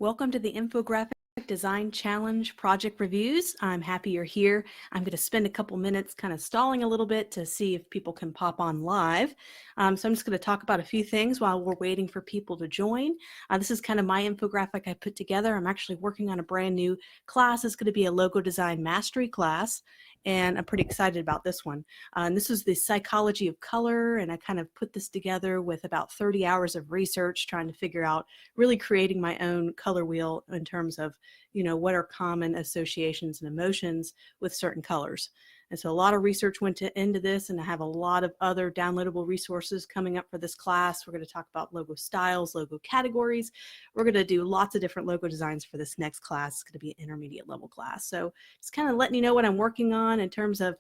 Welcome to the Infographic Design Challenge Project Reviews. I'm happy you're here. I'm going to spend a couple minutes kind of stalling a little bit to see if people can pop on live. So I'm just going to talk about a few things while we're waiting for people to join. This is kind of my infographic I put together. I'm actually working on a brand new class. It's going to be a logo design mastery class, and I'm pretty excited about this one. And this is the psychology of color, and I kind of put this together with about 30 hours of research trying to figure out really creating my own color wheel in terms of, what are common associations and emotions with certain colors. And so a lot of research went into this, and I have a lot of other downloadable resources coming up for this class. We're going to talk about logo styles, logo categories. We're going to do lots of different logo designs for this next class. It's going to be an intermediate level class. So just kind of letting you know what I'm working on in terms of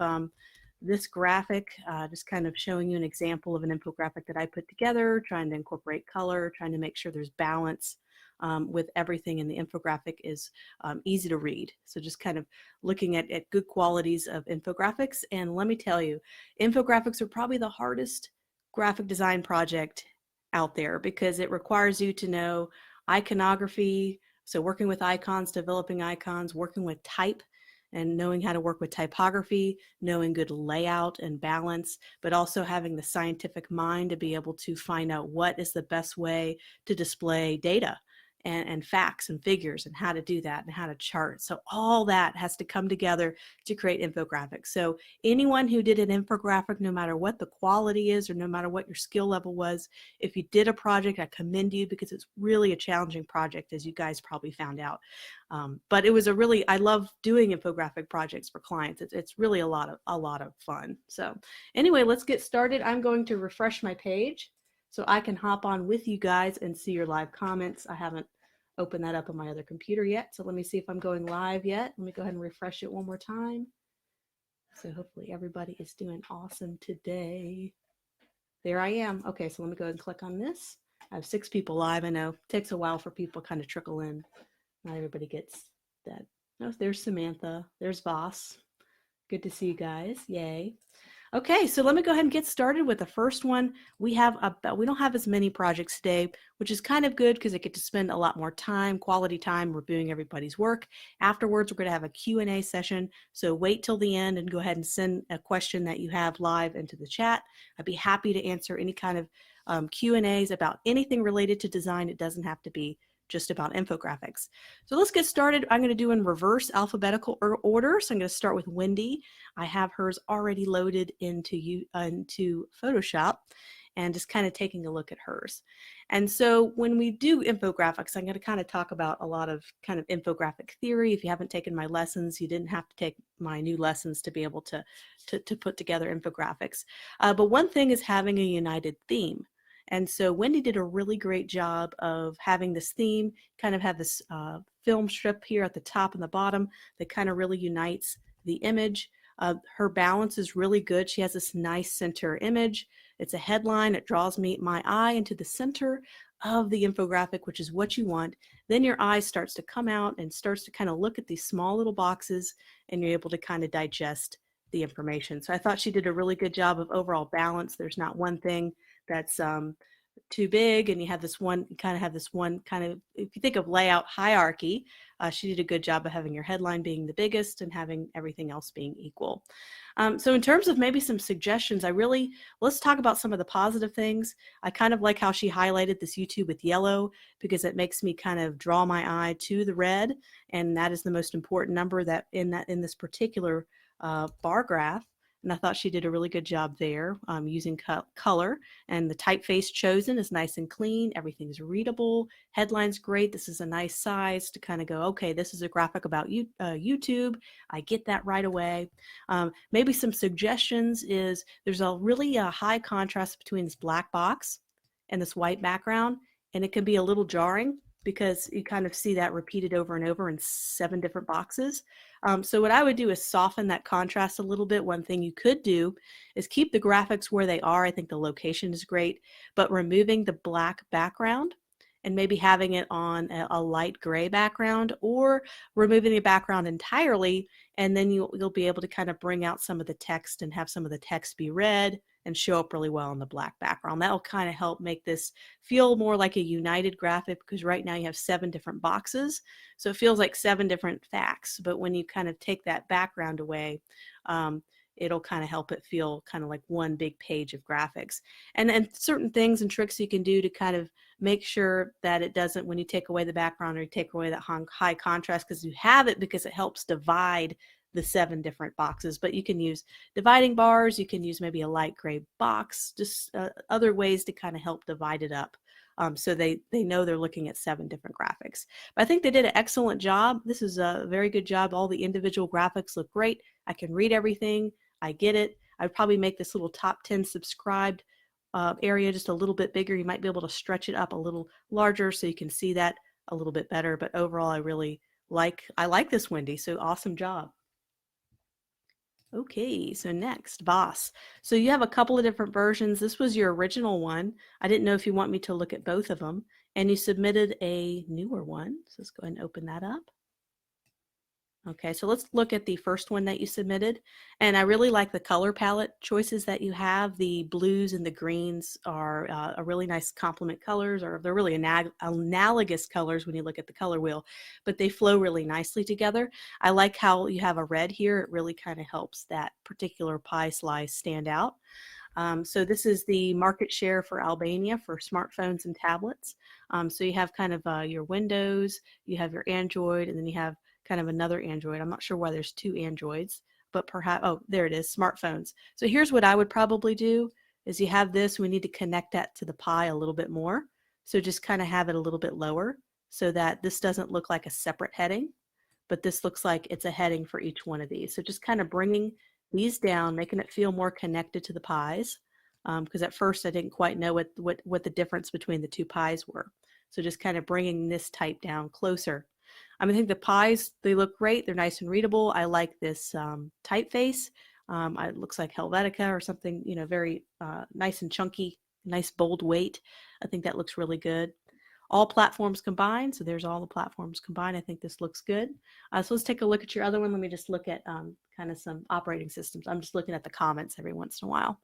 this graphic, just kind of showing you an example of an infographic that I put together, trying to incorporate color, trying to make sure there's balance with everything in the infographic is easy to read. So just kind of looking at good qualities of infographics. And let me tell you, infographics are probably the hardest graphic design project out there because it requires you to know iconography, so working with icons, developing icons, working with type, and knowing how to work with typography, knowing good layout and balance, but also having the scientific mind to be able to find out what is the best way to display data and facts and figures and how to do that and how to chart. So all that has to come together to create infographics. So anyone who did an infographic, no matter what the quality is or no matter what your skill level was, if you did a project, I commend you because it's really a challenging project, as you guys probably found out. But it was I love doing infographic projects for clients. It's really a lot of fun. So anyway, let's get started. I'm going to refresh my page so I can hop on with you guys and see your live comments. I haven't opened that up on my other computer yet. So let me see if I'm going live yet. Let me go ahead and refresh it one more time. So hopefully everybody is doing awesome today. There I am. Okay, so let me go ahead and click on this. I have 6 people live. I know it takes a while for people to kind of trickle in. Not everybody gets that. Oh, there's Samantha. There's Voss. Good to see you guys. Yay. Okay, so let me go ahead and get started with the first one. We don't have as many projects today, which is kind of good because I get to spend a lot more time, quality time, reviewing everybody's work. Afterwards, we're going to have a Q&A session, so wait till the end and go ahead and send a question that you have live into the chat. I'd be happy to answer any kind of Q&As about anything related to design. It doesn't have to be just about infographics. So let's get started. I'm going to do in reverse alphabetical order. So I'm going to start with Wendy. I have hers already loaded into Photoshop and just kind of taking a look at hers. And so when we do infographics, I'm going to kind of talk about a lot of kind of infographic theory. If you haven't taken my lessons, you didn't have to take my new lessons to be able to put together infographics. But one thing is having a united theme. And so Wendy did a really great job of having this theme, kind of have this film strip here at the top and the bottom that kind of really unites the image. Her balance is really good. She has this nice center image. It's a headline. It draws my eye into the center of the infographic, which is what you want. Then your eye starts to come out and starts to kind of look at these small little boxes, and you're able to kind of digest the information. So I thought she did a really good job of overall balance. There's not one thing that's too big, and you have this one, if you think of layout hierarchy, she did a good job of having your headline being the biggest and having everything else being equal. So in terms of maybe some suggestions, let's talk about some of the positive things. I kind of like how she highlighted this YouTube with yellow because it makes me kind of draw my eye to the red, and that is the most important number that in this particular bar graph. And I thought she did a really good job there using color, and the typeface chosen is nice and clean. Everything's readable. Headline's great. This is a nice size to kind of go, okay, this is a graphic about YouTube. I get that right away. Maybe some suggestions is there's a really high contrast between this black box and this white background, and it can be a little jarring because you kind of see that repeated over and over in 7 different boxes. So what I would do is soften that contrast a little bit. One thing you could do is keep the graphics where they are. I think the location is great, but removing the black background and maybe having it on a light gray background, or removing the background entirely, and then you'll be able to kind of bring out some of the text and have some of the text be red and show up really well on the black background. That'll kind of help make this feel more like a united graphic, because right now you have 7 different boxes, so it feels like 7 different facts. But when you kind of take that background away, it'll kind of help it feel kind of like one big page of graphics. And certain things and tricks you can do to kind of make sure that it doesn't, when you take away the background or you take away that high contrast, because you have it, because it helps divide the 7 different boxes. But you can use dividing bars, you can use maybe a light gray box, just other ways to kind of help divide it up. So they know they're looking at 7 different graphics. But I think they did an excellent job. This is a very good job. All the individual graphics look great. I can read everything. I get it. I'd probably make this little top 10 subscribed area just a little bit bigger. You might be able to stretch it up a little larger so you can see that a little bit better. But overall, I like this, Wendy. So awesome job. Okay, so next, Boss. So you have a couple of different versions. This was your original one. I didn't know if you want me to look at both of them. And you submitted a newer one. So let's go ahead and open that up. Okay, so let's look at the first one that you submitted. And I really like the color palette choices that you have. The blues and the greens are a really nice complement colors, or they're really analogous colors when you look at the color wheel, but they flow really nicely together. I like how you have a red here. It really kind of helps that particular pie slice stand out. So this is the market share for Albania for smartphones and tablets. So you have kind of your Windows, you have your Android, and then you have kind of another Android. I'm not sure why there's 2 Androids, but perhaps, oh, there it is, smartphones. So here's what I would probably do is you have this, we need to connect that to the pie a little bit more. So just kind of have it a little bit lower so that this doesn't look like a separate heading, but this looks like it's a heading for each one of these. So just kind of bringing these down, making it feel more connected to the pies, because at first I didn't quite know what the difference between the 2 pies were. So just kind of bringing this type down closer. I think the pies, they look great. They're nice and readable. I like this typeface. It looks like Helvetica or something, very nice and chunky, nice bold weight. I think that looks really good. All platforms combined. So there's all the platforms combined. I think this looks good. So let's take a look at your other one. Let me just look at kind of some operating systems. I'm just looking at the comments every once in a while.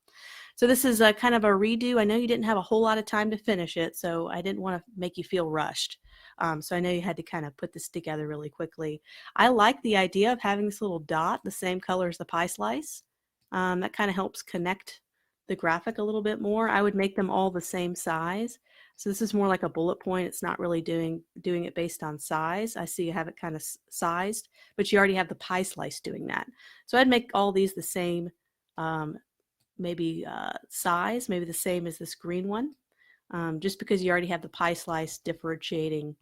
So this is kind of a redo. I know you didn't have a whole lot of time to finish it, so I didn't want to make you feel rushed. So I know you had to kind of put this together really quickly. I like the idea of having this little dot, the same color as the pie slice. That kind of helps connect the graphic a little bit more. I would make them all the same size. So this is more like a bullet point. It's not really doing it based on size. I see you have it kind of sized, but you already have the pie slice doing that. So I'd make all these the same maybe size, maybe the same as this green one, just because you already have the pie slice differentiating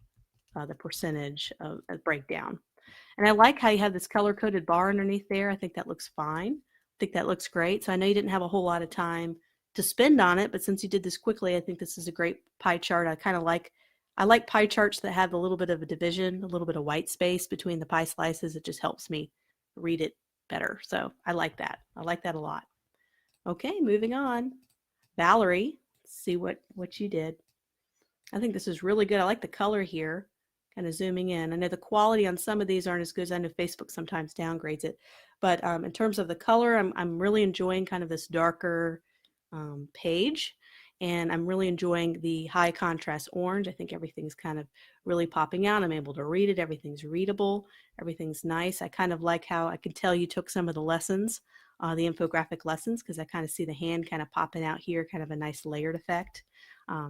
the percentage of breakdown. And I like how you have this color-coded bar underneath there. I think that looks fine. I think that looks great. So I know you didn't have a whole lot of time to spend on it, but since you did this quickly, I think this is a great pie chart. I like pie charts that have a little bit of a division, a little bit of white space between the pie slices. It just helps me read it better. So I like that. I like that a lot. Okay, moving on. Valerie, let's see what you did. I think this is really good. I like the color here, kind of zooming in. I know the quality on some of these aren't as good as I know Facebook sometimes downgrades it. But in terms of the color, I'm really enjoying kind of this darker page. And I'm really enjoying the high contrast orange. I think everything's kind of really popping out. I'm able to read it. Everything's readable. Everything's nice. I kind of like how I can tell you took some of the lessons, the infographic lessons, because I kind of see the hand kind of popping out here, kind of a nice layered effect.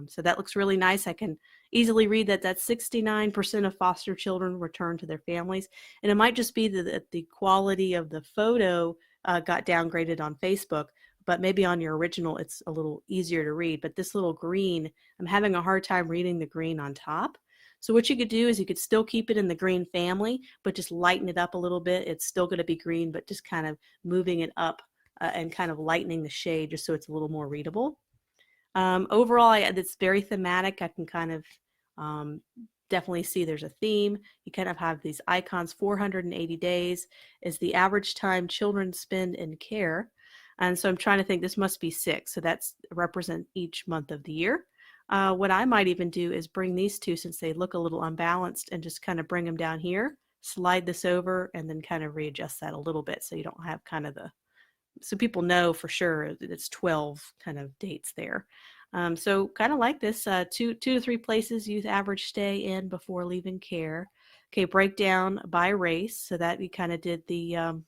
So that looks really nice. I can easily read that 69% of foster children return to their families. And it might just be that the quality of the photo got downgraded on Facebook, but maybe on your original it's a little easier to read. But this little green, I'm having a hard time reading the green on top. So what you could do is you could still keep it in the green family, but just lighten it up a little bit. It's still going to be green, but just kind of moving it up and kind of lightening the shade just so it's a little more readable. Overall, it's very thematic. I can kind of definitely see there's a theme. You kind of have these icons. 480 days is the average time children spend in care. And so I'm trying to think, this must be 6. So that's represent each month of the year. What I might even do is bring these two, since they look a little unbalanced, and just kind of bring them down here, slide this over, and then kind of readjust that a little bit so you don't have kind of so people know for sure that it's 12 kind of dates there. So kind of like this, two to three places youth average stay in before leaving care. Okay, breakdown by race. So that we kind of did the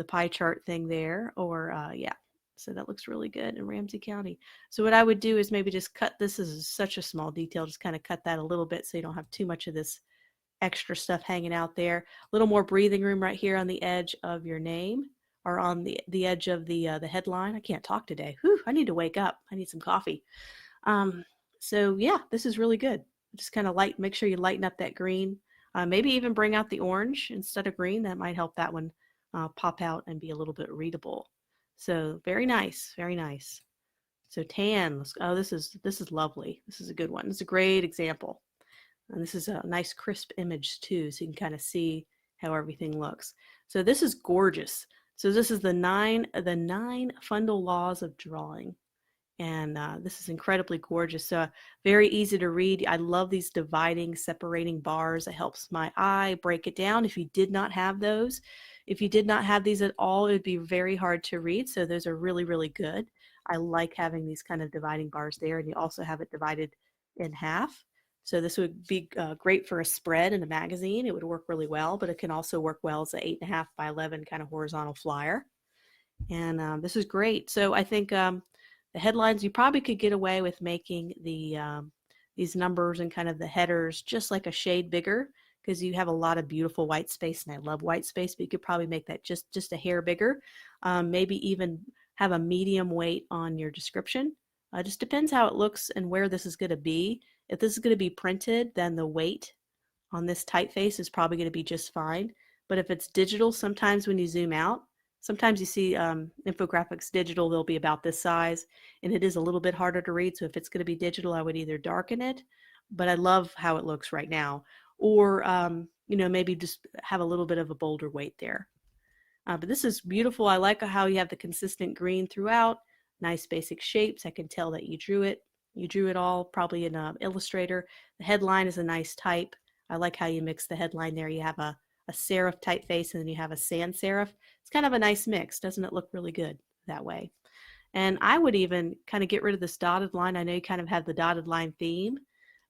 pie chart thing there, or yeah. So that looks really good in Ramsey County. So what I would do is maybe just cut, this is such a small detail, just kind of cut that a little bit so you don't have too much of this extra stuff hanging out there. A little more breathing room right here on the edge of your name, or on the edge of the headline. I can't talk today. Whew, I need to wake up. I need some coffee. So yeah, this is really good. Just kind of make sure you lighten up that green. Maybe even bring out the orange instead of green. That might help that one pop out and be a little bit readable. So very nice, very nice. So tan, oh, this is lovely. This is a good one. It's a great example. And this is a nice crisp image too, so you can kind of see how everything looks. So this is gorgeous. So this is the nine fundal laws of drawing. And this is incredibly gorgeous. So very easy to read. I love these dividing, separating bars. It helps my eye break it down. If you did not have those, if you did not have these at all, it would be very hard to read. So those are really, really good. I like having these kind of dividing bars there. And you also have it divided in half. So this would be great for a spread in a magazine. It would work really well, but it can also work well as an 8.5 by 11 kind of horizontal flyer. And this is great. So I think the headlines, you probably could get away with making these numbers and kind of the headers just like a shade bigger, because you have a lot of beautiful white space, and I love white space, but you could probably make that just a hair bigger. Maybe even have a medium weight on your description. Just depends how it looks and where this is going to be. If this is going to be printed, then the weight on this typeface is probably going to be just fine. But if it's digital, sometimes when you zoom out, sometimes you see Infographics digital, they'll be about this size, and it is a little bit harder to read. So if it's going to be digital, I would either darken it, but I love how it looks right now, or maybe just have a little bit of a bolder weight there. But this is beautiful. I like how you have the consistent green throughout. Nice basic shapes. I can tell that you drew it. You drew it all probably in Illustrator. The headline is a nice type. I like how you mix the headline there. You have a serif typeface, and then you have a sans serif. It's kind of a nice mix. Doesn't it look really good that way? And I would even kind of get rid of this dotted line. I know you kind of have the dotted line theme,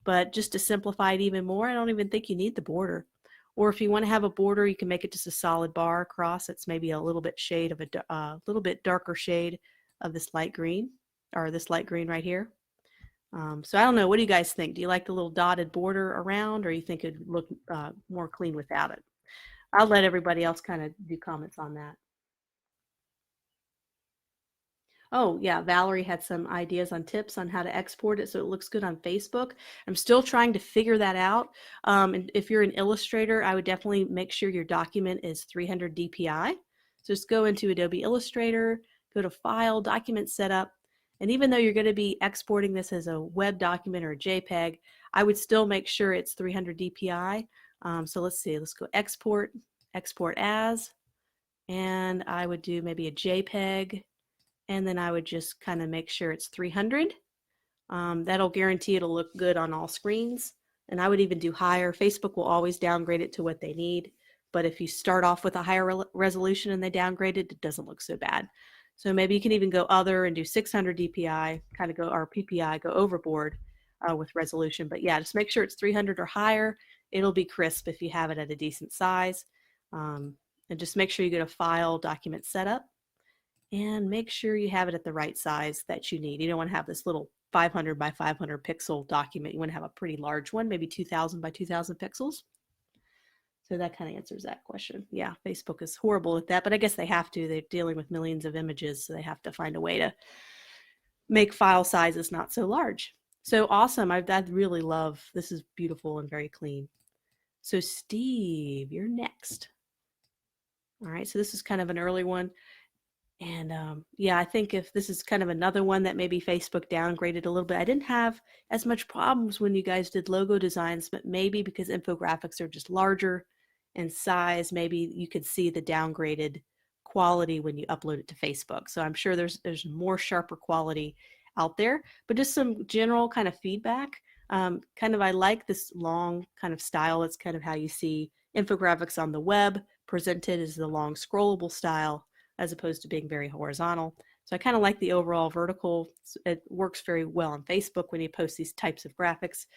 but just to simplify it even more, I don't even think you need the border. Or if you want to have a border, you can make it just a solid bar across. It's maybe a little bit shade of a little bit darker shade of this light green, or this light green right here. So I don't know. What do you guys think? Do you like the little dotted border around, or you think it'd look more clean without it? I'll let everybody else kind of do comments on that. Oh, yeah, Valerie had some ideas on tips on how to export it so it looks good on Facebook. I'm still trying to figure that out. And if you're an illustrator, I would definitely make sure your document is 300 DPI. So just go into Adobe Illustrator, go to File, Document Setup, and even though you're going to be exporting this as a web document or a JPEG, I would still make sure it's 300 DPI. So let's see, let's go Export, Export As, and I would do maybe a JPEG, and then I would just kind of make sure it's 300. That'll guarantee it'll look good on all screens. And I would even do higher. Facebook will always downgrade it to what they need. But if you start off with a higher resolution and they downgrade it, it doesn't look so bad. So maybe you can even go other and do 600 DPI, kind of go, or PPI, go overboard with resolution. But yeah, just make sure it's 300 or higher. It'll be crisp if you have it at a decent size. And just make sure you go to File, Document Setup, and make sure you have it at the right size that you need. You don't want to have this little 500 by 500 pixel document. You want to have a pretty large one, maybe 2000 by 2000 pixels. So that kind of answers that question. Yeah, Facebook is horrible at that, but I guess they have to. They're dealing with millions of images, so they have to find a way to make file sizes not so large. So awesome. I really love, this is beautiful and very clean. So Steve, you're next. All right, so this is kind of an early one. And yeah, I think if this is kind of another one that maybe Facebook downgraded a little bit. I didn't have as much problems when you guys did logo designs, but maybe because infographics are just larger in size, maybe you could see the downgraded quality when you upload it to Facebook. So I'm sure there's more sharper quality out there, but just some general kind of feedback. I like this long kind of style. It's kind of how you see infographics on the web presented as the long scrollable style as opposed to being very horizontal. So I kind of like the overall vertical. It works very well on Facebook when you post these types of graphics.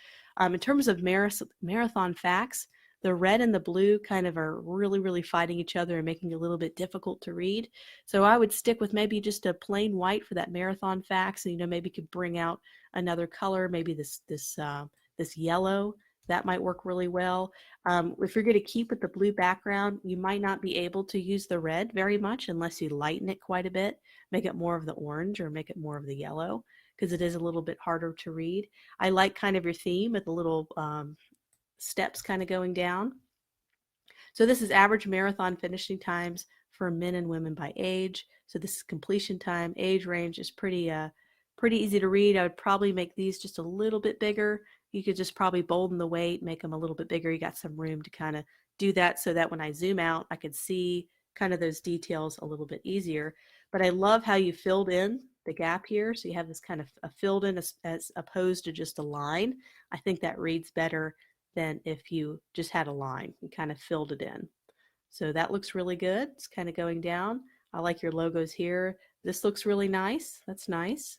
In terms of marathon facts, the red and the blue kind of are really, really fighting each other and making it a little bit difficult to read. So I would stick with maybe just a plain white for that marathon facts, and maybe could bring out another color, maybe this yellow. That might work really well. If you're going to keep with the blue background, you might not be able to use the red very much unless you lighten it quite a bit, make it more of the orange or make it more of the yellow, because it is a little bit harder to read. I like kind of your theme with the little steps kind of going down. So this is average marathon finishing times for men and women by age. So this is completion time. Age range is pretty easy to read. I would probably make these just a little bit bigger. You could just probably bolden the weight, make them a little bit bigger. You got some room to kind of do that so that when I zoom out, I could see kind of those details a little bit easier. But I love how you filled in the gap here. So you have this kind of a filled in as opposed to just a line. I think that reads better than if you just had a line. You kind of filled it in. So that looks really good. It's kind of going down. I like your logos here. This looks really nice. That's nice.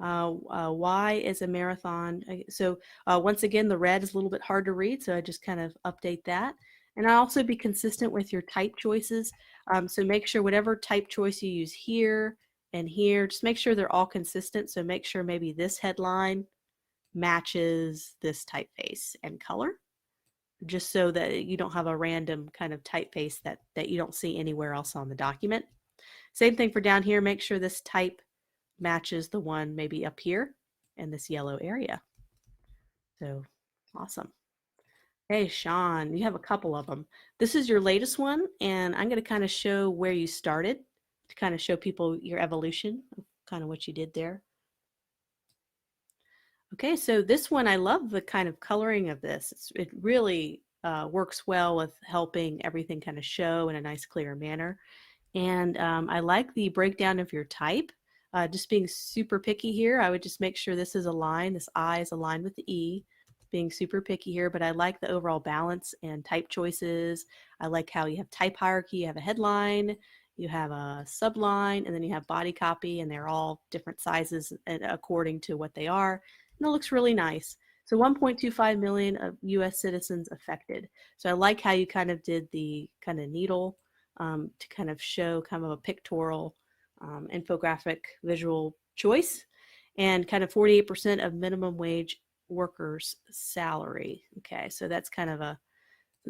Y is a marathon. So once again, the red is a little bit hard to read, so I just kind of update that. And I also be consistent with your type choices. So make sure whatever type choice you use here and here, just make sure they're all consistent. So make sure maybe this headline matches this typeface and color, just so that you don't have a random kind of typeface that you don't see anywhere else on the document. Same thing for down here. Make sure this type matches the one maybe up here in this yellow area. So awesome. Hey, Shawn, you have a couple of them. This is your latest one, and I'm going to kind of show where you started to kind of show people your evolution of kind of what you did there. Okay, so this one, I love the kind of coloring of this. It really works well with helping everything kind of show in a nice, clear manner. And I like the breakdown of your type. Just being super picky here, I would just make sure this is aligned. This I is aligned with the E. Being super picky here, but I like the overall balance and type choices. I like how you have type hierarchy. You have a headline, you have a subline, and then you have body copy, and they're all different sizes according to what they are. And it looks really nice. So 1.25 million of US citizens affected. So I like how you kind of did the kind of needle to kind of show kind of a pictorial infographic visual choice, and kind of 48% of minimum wage workers' salary. Okay, so that's kind of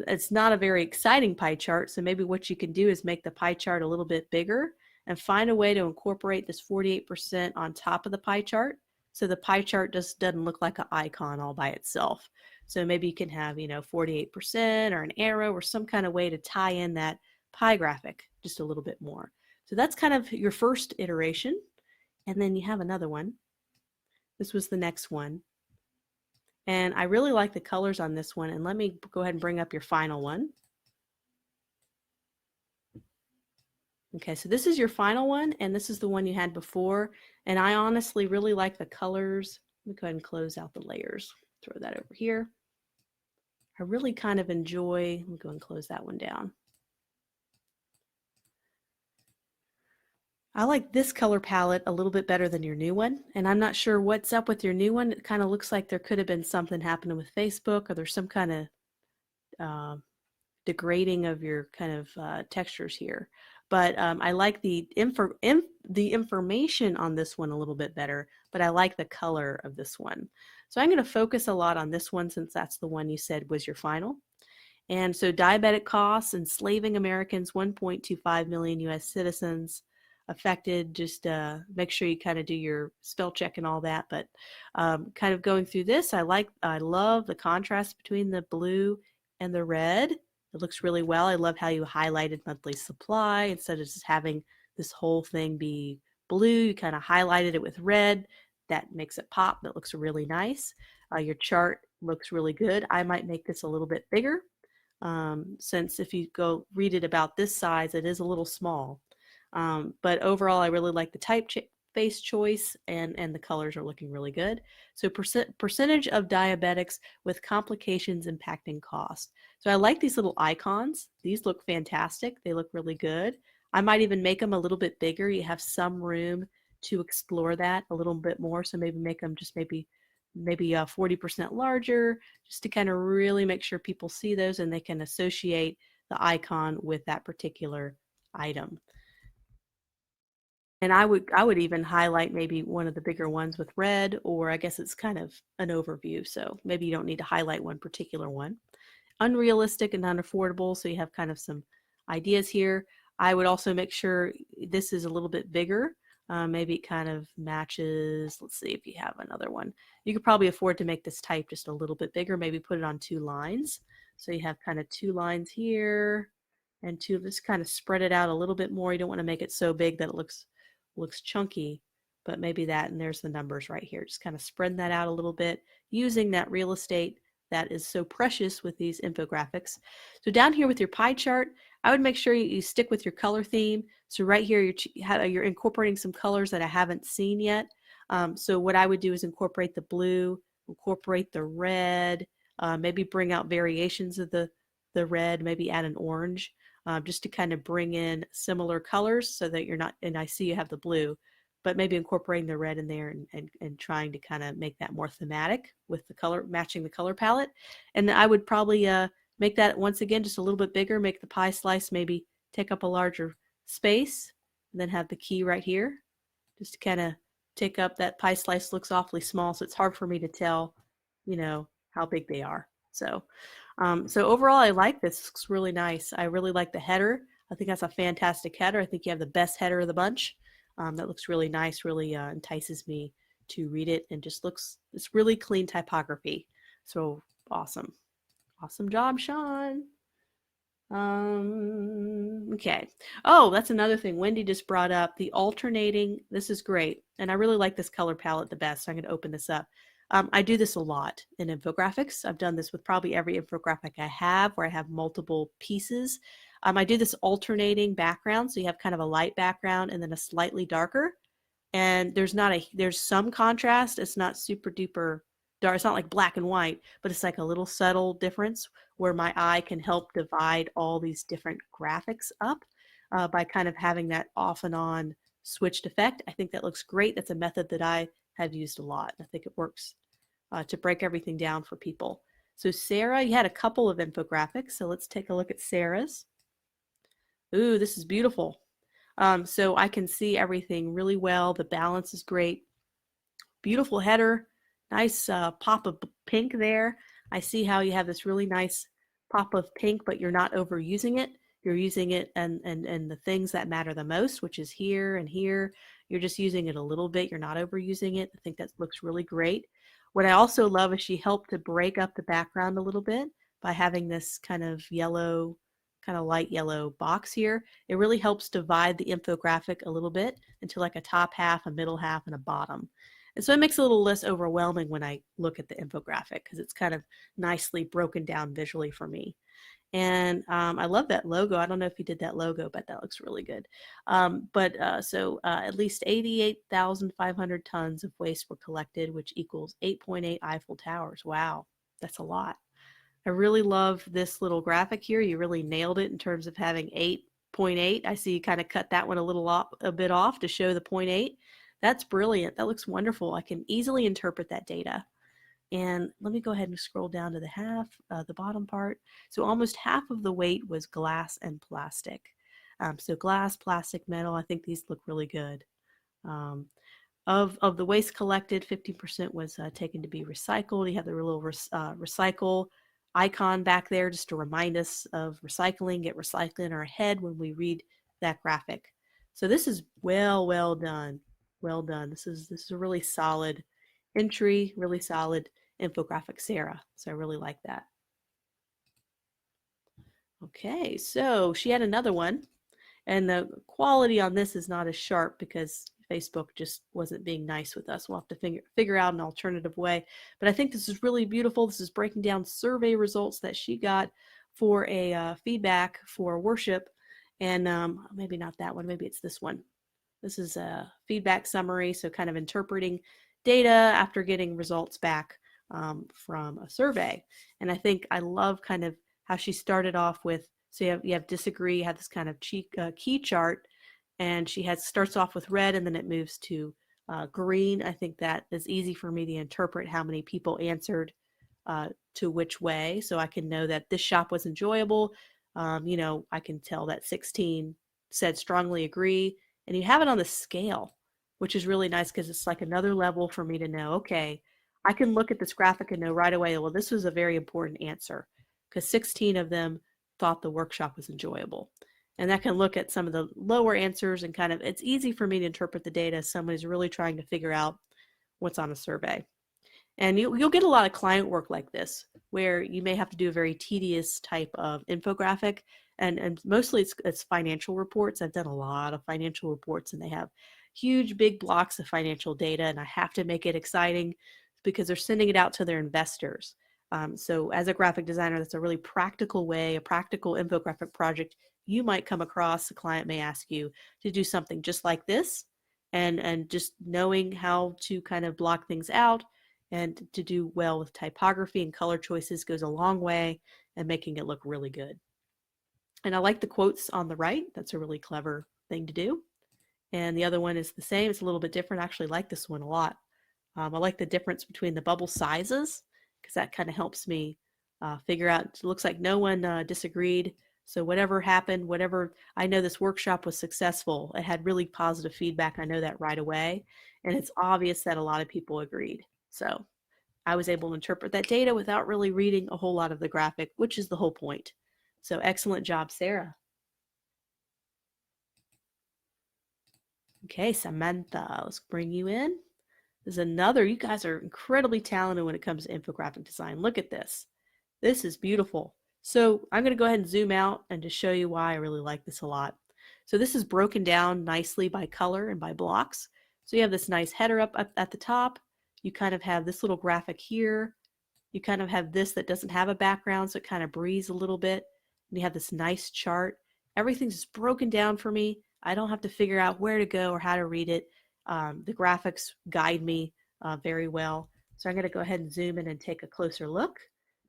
it's not a very exciting pie chart. So maybe what you can do is make the pie chart a little bit bigger and find a way to incorporate this 48% on top of the pie chart. So the pie chart just doesn't look like an icon all by itself. So maybe you can have, 48% or an arrow or some kind of way to tie in that pie graphic just a little bit more. So that's kind of your first iteration. And then you have another one. This was the next one. And I really like the colors on this one. And let me go ahead and bring up your final one. Okay, so this is your final one, and this is the one you had before. And I honestly really like the colors. Let me go ahead and close out the layers. Throw that over here. I really kind of enjoy, let me go and close that one down. I like this color palette a little bit better than your new one, and I'm not sure what's up with your new one. It kind of looks like there could have been something happening with Facebook, or there's some kind of degrading of your kind of textures here. But I like the information on this one a little bit better, but I like the color of this one. So I'm going to focus a lot on this one since that's the one you said was your final. And so diabetic costs, enslaving Americans, 1.25 million US citizens affected. Just make sure you kind of do your spell check and all that. But kind of going through this, I love the contrast between the blue and the red. It looks really well. I love how you highlighted monthly supply instead of just having this whole thing be blue. You kind of highlighted it with red. That makes it pop. That looks really nice. Your chart looks really good. I might make this a little bit bigger since if you go read it about this size, it is a little small. But overall, I really like the face choice, and the colors are looking really good. So percentage of diabetics with complications impacting cost. So I like these little icons. These look fantastic. They look really good. I might even make them a little bit bigger. You have some room to explore that a little bit more. So maybe make them just maybe 40% larger, just to kind of really make sure people see those and they can associate the icon with that particular item. And I would even highlight maybe one of the bigger ones with red, or I guess it's kind of an overview. So maybe you don't need to highlight one particular one. Unrealistic and unaffordable. So you have kind of some ideas here. I would also make sure this is a little bit bigger. Maybe it kind of matches. Let's see if you have another one. You could probably afford to make this type just a little bit bigger. Maybe put it on 2 lines. So you have kind of 2 lines here and 2, just kind of spread it out a little bit more. You don't want to make it so big that it looks chunky, but maybe that, and there's the numbers right here. Just kind of spreading that out a little bit using that real estate that is so precious with these infographics. So down here with your pie chart, I would make sure you stick with your color theme. So right here, you're incorporating some colors that I haven't seen yet. So what I would do is incorporate the blue, incorporate the red, maybe bring out variations of the red, maybe add an orange, just to kind of bring in similar colors so that you're not, and I see you have the blue, but maybe incorporating the red in there and trying to kind of make that more thematic with the color, matching the color palette. And I would probably make that once again just a little bit bigger, make the pie slice maybe take up a larger space, and then have the key right here, just to kind of take up that pie slice. Looks awfully small, so it's hard for me to tell, how big they are. So overall, I like this. It's really nice. I really like the header. I think that's a fantastic header. I think you have the best header of the bunch. That looks really nice, really entices me to read it, and just looks, it's really clean typography. So awesome. Awesome job, Shawn. Okay. Oh, that's another thing Wendy just brought up, the alternating. This is great. And I really like this color palette the best. So I'm going to open this up. I do this a lot in infographics. I've done this with probably every infographic I have, where I have multiple pieces. I do this alternating background. So you have kind of a light background and then a slightly darker. And there's some contrast. It's not super duper dark. It's not like black and white, but it's like a little subtle difference where my eye can help divide all these different graphics up by kind of having that off and on switched effect. I think that looks great. That's a method that I have used a lot. I think it works to break everything down for people. So Sara, you had a couple of infographics. So let's take a look at Sara's. Ooh, this is beautiful. So I can see everything really well. The balance is great. Beautiful header. Nice pop of pink there. I see how you have this really nice pop of pink, but you're not overusing it. You're using it and the things that matter the most, which is here and here. You're just using it a little bit. You're not overusing it. I think that looks really great. What I also love is she helped to break up the background a little bit by having this kind of yellow, kind of light yellow box here. It really helps divide the infographic a little bit into like a top half, a middle half, and a bottom. And so it makes it a little less overwhelming when I look at the infographic, because it's kind of nicely broken down visually for me. And I love that logo. I don't know if you did that logo, but that looks really good. At least 88,500 tons of waste were collected, which equals 8.8 Eiffel Towers. Wow, that's a lot. I really love this little graphic here. You really nailed it in terms of having 8.8. I see you kind of cut that one a bit off to show the 0.8. That's brilliant. That looks wonderful. I can easily interpret that data. And let me go ahead and scroll down to the bottom part. So almost half of the weight was glass and plastic. So glass, plastic, metal, I think these look really good. Of the waste collected, 50% was taken to be recycled. You have the little recycle icon back there just to remind us of recycling, get recycling in our head when we read that graphic. So this is well done. Well done. This is a really solid entry, really solid infographic, Sara. So I really like that. Okay, so she had another one, and the quality on this is not as sharp because Facebook just wasn't being nice with us. We'll have to figure out an alternative way. But I think this is really beautiful. This is breaking down survey results that she got for a feedback for worship. And maybe not that one. Maybe it's this one. This is a feedback summary, so kind of interpreting data after getting results back from a survey. And I think I love kind of how she started off with, so you have disagree, you have this kind of key chart, and she starts off with red and then it moves to green. I think that is easy for me to interpret how many people answered to which way, so I can know that this shop was enjoyable. I can tell that 16 said strongly agree, and you have it on the scale, which is really nice because it's like another level for me to know, okay, I can look at this graphic and know right away, well, this was a very important answer because 16 of them thought the workshop was enjoyable. And I can look at some of the lower answers and kind of, it's easy for me to interpret the data as someone who's really trying to figure out what's on a survey. And you'll get a lot of client work like this, where you may have to do a very tedious type of infographic. And mostly it's financial reports. I've done a lot of financial reports, and they have huge, big blocks of financial data, and I have to make it exciting because they're sending it out to their investors. So as a graphic designer, that's a really practical way, a practical infographic project you might come across. The client may ask you to do something just like this, and just knowing how to kind of block things out and to do well with typography and color choices goes a long way in making it look really good. And I like the quotes on the right. That's a really clever thing to do. And the other one is the same. It's a little bit different. I actually like this one a lot. I like the difference between the bubble sizes because that kind of helps me figure out. It looks like no one disagreed. So whatever happened, whatever, I know this workshop was successful. It had really positive feedback. I know that right away. And it's obvious that a lot of people agreed. So I was able to interpret that data without really reading a whole lot of the graphic, which is the whole point. So excellent job, Sara. Okay, Samantha, let's bring you in. This is another, you guys are incredibly talented when it comes to infographic design. Look at this. This is beautiful. So I'm going to go ahead and zoom out and just show you why I really like this a lot. So this is broken down nicely by color and by blocks. So you have this nice header up at the top. You kind of have this little graphic here. You kind of have this that doesn't have a background, so it kind of breathes a little bit. And you have this nice chart. Everything's just broken down for me. I don't have to figure out where to go or how to read it. The graphics guide me very well. So I'm going to go ahead and zoom in and take a closer look.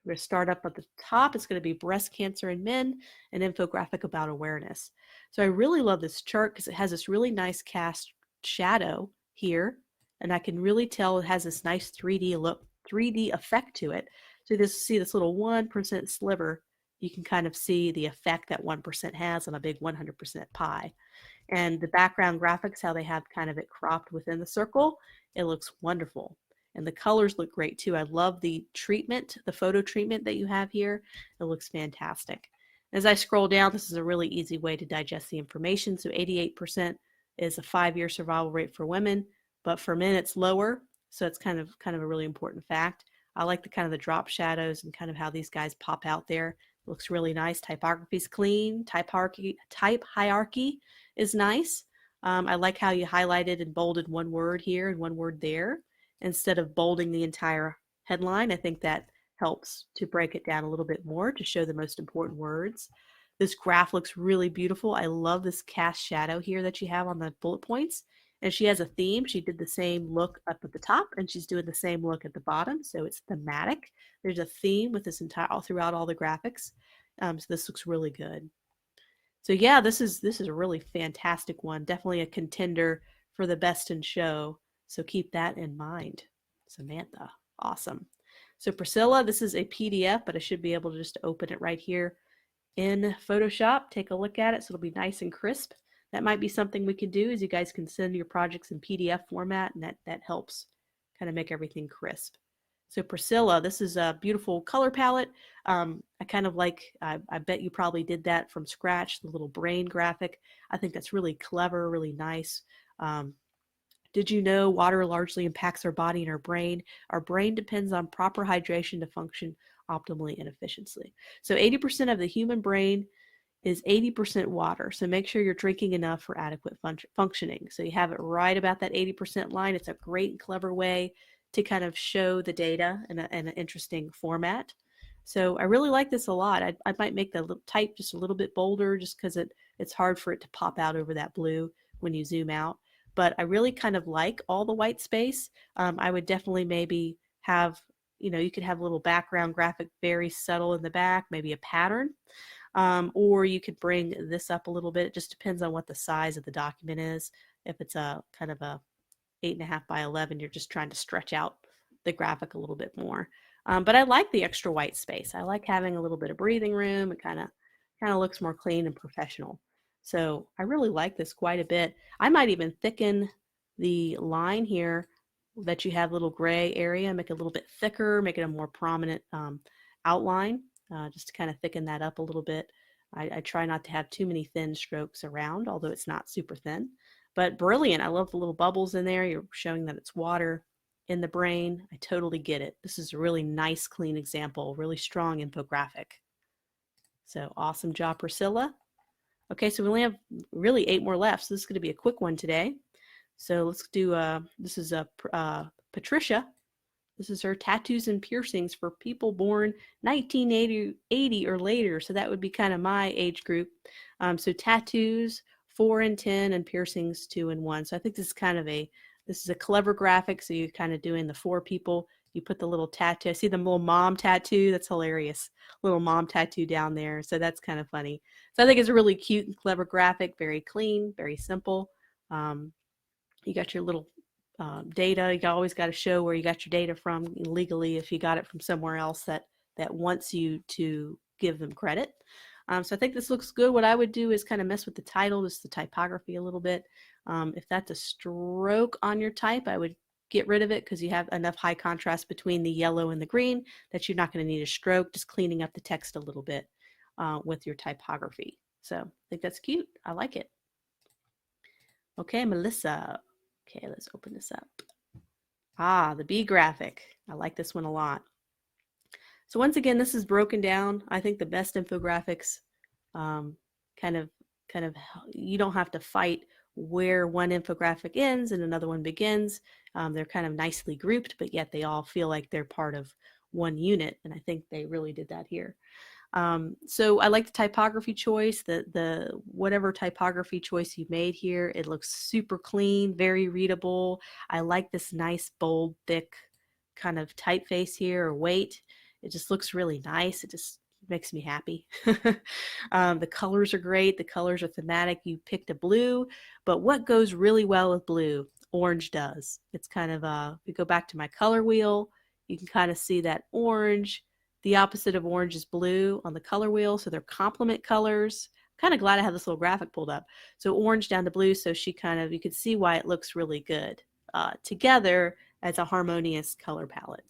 We're going to start up at the top. It's going to be breast cancer in men, an infographic about awareness. So I really love this chart because it has this really nice cast shadow here, and I can really tell it has this nice 3D look, 3D effect to it. So you just see this little 1% sliver. You can kind of see the effect that 1% has on a big 100% pie. And the background graphics, how they have kind of it cropped within the circle, it looks wonderful. And the colors look great too. I love the treatment, the photo treatment that you have here. It looks fantastic. As I scroll down, this is a really easy way to digest the information. So 88% is a 5-year survival rate for women, but for men it's lower. So it's kind of a really important fact. I like the kind of the drop shadows and kind of how these guys pop out there. It looks really nice. Typography's clean. Type hierarchy is nice. I like how you highlighted and bolded one word here and one word there instead of bolding the entire headline. I think that helps to break it down a little bit more to show the most important words. This graph looks really beautiful. I love this cast shadow here that you have on the bullet points. And she has a theme. She did the same look up at the top and she's doing the same look at the bottom. So it's thematic. There's a theme with this entire, all throughout all the graphics. So this looks really good. So yeah, this is a really fantastic one. Definitely a contender for the best in show. So keep that in mind. Samantha, awesome. So Priscilla, this is a PDF, but I should be able to just open it right here in Photoshop. Take a look at it so it'll be nice and crisp. That might be something we could do, is you guys can send your projects in PDF format, and that helps kind of make everything crisp. So Priscilla, this is a beautiful color palette. I kind of like, I bet you probably did that from scratch, the little brain graphic. I think that's really clever, really nice. Did you know water largely impacts our body and our brain? Our brain depends on proper hydration to function optimally and efficiently. So 80% of the human brain is 80% water. So make sure you're drinking enough for adequate functioning. So you have it right about that 80% line. It's a great and clever way to kind of show the data in an interesting format. So I really like this a lot. I might make the type just a little bit bolder just because it's hard for it to pop out over that blue, when you zoom out. But I really kind of like all the white space. I would definitely maybe have, you could have a little background graphic, very subtle in the back, maybe a pattern. Or you could bring this up a little bit. It just depends on what the size of the document is. If it's a kind of a 8.5 by 11, you're just trying to stretch out the graphic a little bit more. But I like the extra white space. I like having a little bit of breathing room. It kind of looks more clean and professional. So I really like this quite a bit. I might even thicken the line here that you have, little gray area, make it a little bit thicker, make it a more prominent outline, just to kind of thicken that up a little bit. I try not to have too many thin strokes around, although it's not super thin. But brilliant. I love the little bubbles in there. You're showing that it's water in the brain. I totally get it. This is a really nice, clean example, really strong infographic. So awesome job, Priscilla. Okay, so we only have really 8 more left. So this is going to be a quick one today. So let's do, this is Patricia. This is her tattoos and piercings for people born 1980 or later. So that would be kind of my age group. So tattoos 4 and 10 and piercings 2 and 1. So I think this is a clever graphic. So you're kind of doing the 4 people. You put the little tattoo. I see the little mom tattoo. That's hilarious. Little mom tattoo down there. So that's kind of funny. So I think it's a really cute and clever graphic. Very clean, very simple. You got your little data. You always got to show where you got your data from legally if you got it from somewhere else that wants you to give them credit. So I think this looks good. What I would do is kind of mess with the title, just the typography a little bit. If that's a stroke on your type, I would get rid of it because you have enough high contrast between the yellow and the green that you're not going to need a stroke, just cleaning up the text a little bit with your typography. So I think that's cute. I like it. Okay, Melissa. Okay, let's open this up. The bee graphic. I like this one a lot. So once again, this is broken down. I think the best infographics kind of, you don't have to fight where one infographic ends and another one begins. They're kind of nicely grouped, but yet they all feel like they're part of one unit. And I think they really did that here. So I like the typography choice, the whatever typography choice you made here. It looks super clean, very readable. I like this nice, bold, thick kind of typeface here, or weight. It just looks really nice. It just makes me happy. The colors are great. The colors are thematic. You picked a blue, but what goes really well with blue? Orange does. It's kind of, if you go back to my color wheel, you can kind of see that orange. The opposite of orange is blue on the color wheel, so they're complement colors. I'm kind of glad I have this little graphic pulled up. So orange down to blue, so you can see why it looks really good together as a harmonious color palette.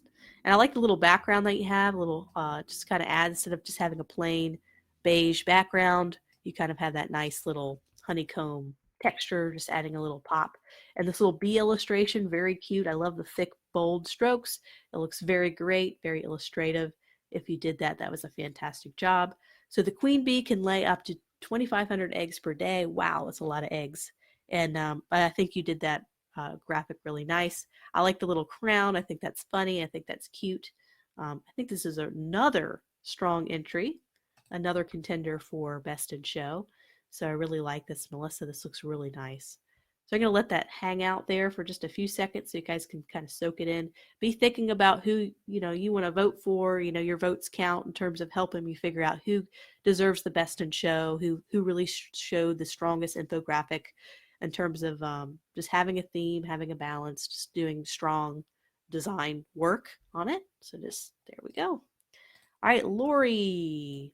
And I like the little background that you have, a little just kind of add, instead of just having a plain beige background, you kind of have that nice little honeycomb texture, just adding a little pop. And this little bee illustration, very cute. I love the thick, bold strokes. It looks very great, very illustrative. If you did that, that was a fantastic job. So the queen bee can lay up to 2,500 eggs per day. Wow, that's a lot of eggs. And I think you did that graphic really nice. I like the little crown. I think that's funny. I think that's cute. I think this is another strong entry, another contender for Best in Show. So I really like this, Melissa. This looks really nice. So I'm going to let that hang out there for just a few seconds so you guys can kind of soak it in. Be thinking about who you want to vote for. Your votes count in terms of helping you figure out who deserves the Best in Show, who really showed the strongest infographic in terms of just having a theme, having a balance, just doing strong design work on it. So just, there we go. All right, Lori.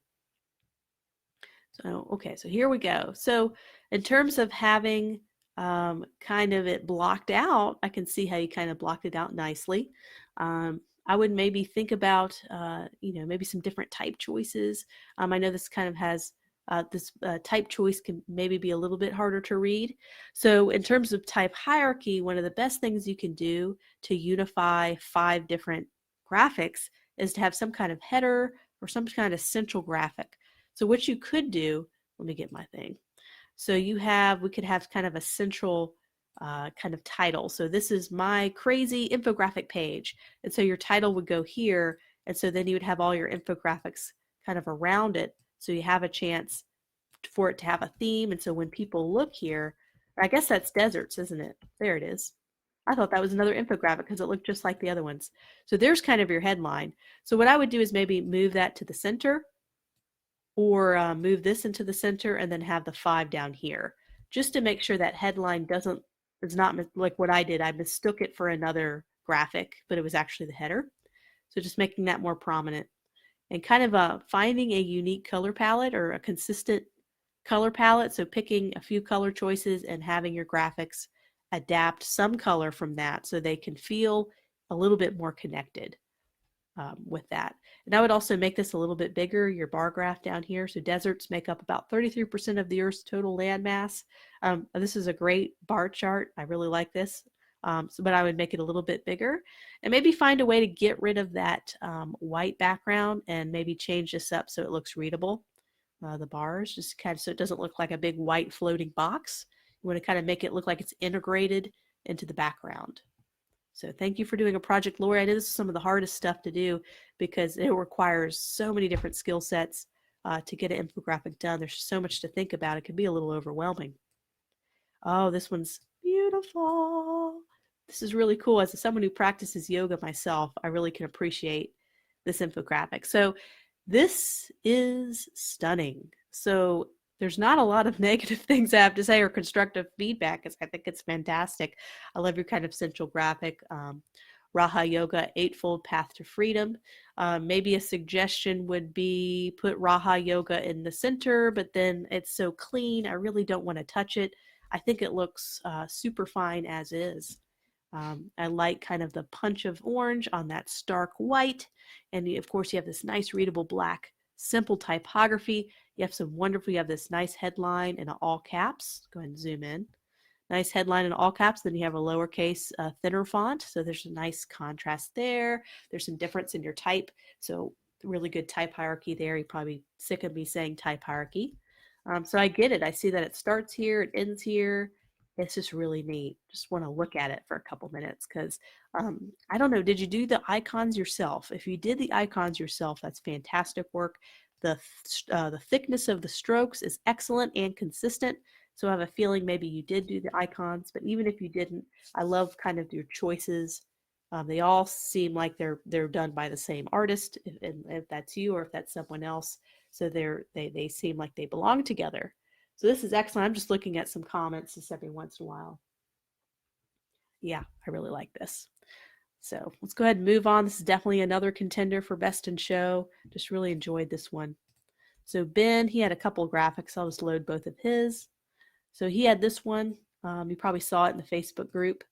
So, okay, so here we go. So in terms of having kind of it blocked out, I can see how you kind of blocked it out nicely. I would maybe think about, maybe some different type choices. I know this kind of has, this type choice can maybe be a little bit harder to read. So in terms of type hierarchy, one of the best things you can do to unify 5 different graphics is to have some kind of header or some kind of central graphic. So what you could do, let me get my thing. So we could have kind of a central kind of title. So this is my crazy infographic page. And so your title would go here. And so then you would have all your infographics kind of around it. So you have a chance for it to have a theme. And so when people look here, I guess that's deserts, isn't it? There it is. I thought that was another infographic because it looked just like the other ones. So there's kind of your headline. So what I would do is maybe move that to the center, or move this into the center and then have the 5 down here, just to make sure that headline doesn't, it's not like what I did. I mistook it for another graphic, but it was actually the header. So just making that more prominent and kind of finding a unique color palette or a consistent color palette. So picking a few color choices and having your graphics adapt some color from that so they can feel a little bit more connected with that. And I would also make this a little bit bigger, your bar graph down here. So deserts make up about 33% of the Earth's total land mass. This is a great bar chart. I really like this. But I would make it a little bit bigger and maybe find a way to get rid of that white background and maybe change this up so it looks readable. The bars, just kind of so it doesn't look like a big white floating box. You want to kind of make it look like it's integrated into the background. So thank you for doing a project, Lori. I know this is some of the hardest stuff to do because it requires so many different skill sets to get an infographic done. There's so much to think about. It can be a little overwhelming. Oh, this one's beautiful. This is really cool. As someone who practices yoga myself, I really can appreciate this infographic. So this is stunning. So there's not a lot of negative things I have to say or constructive feedback, because I think it's fantastic. I love your kind of central graphic. Raha Yoga, Eightfold Path to Freedom. Maybe a suggestion would be put Raha Yoga in the center, but then it's so clean. I really don't want to touch it. I think it looks super fine as is. I like kind of the punch of orange on that stark white. And of course, you have this nice readable black, simple typography. You have this nice headline in all caps. Go ahead and zoom in. Nice headline in all caps. Then you have a lowercase, thinner font. So there's a nice contrast there. There's some difference in your type. So really good type hierarchy there. You're probably sick of me saying type hierarchy. So I get it. I see that it starts here, it ends here. It's just really neat. Just want to look at it for a couple minutes because I don't know. Did you do the icons yourself? If you did the icons yourself, that's fantastic work. The thickness of the strokes is excellent and consistent. So I have a feeling maybe you did do the icons, but even if you didn't, I love kind of your choices. They all seem like they're done by the same artist, if that's you or if that's someone else. So they seem like they belong together. So this is excellent. I'm just looking at some comments just every once in a while. Yeah, I really like this. So let's go ahead and move on. This is definitely another contender for Best in Show. Just really enjoyed this one. So Ben, he had a couple of graphics. I'll just load both of his. So he had this one. You probably saw it in the Facebook group.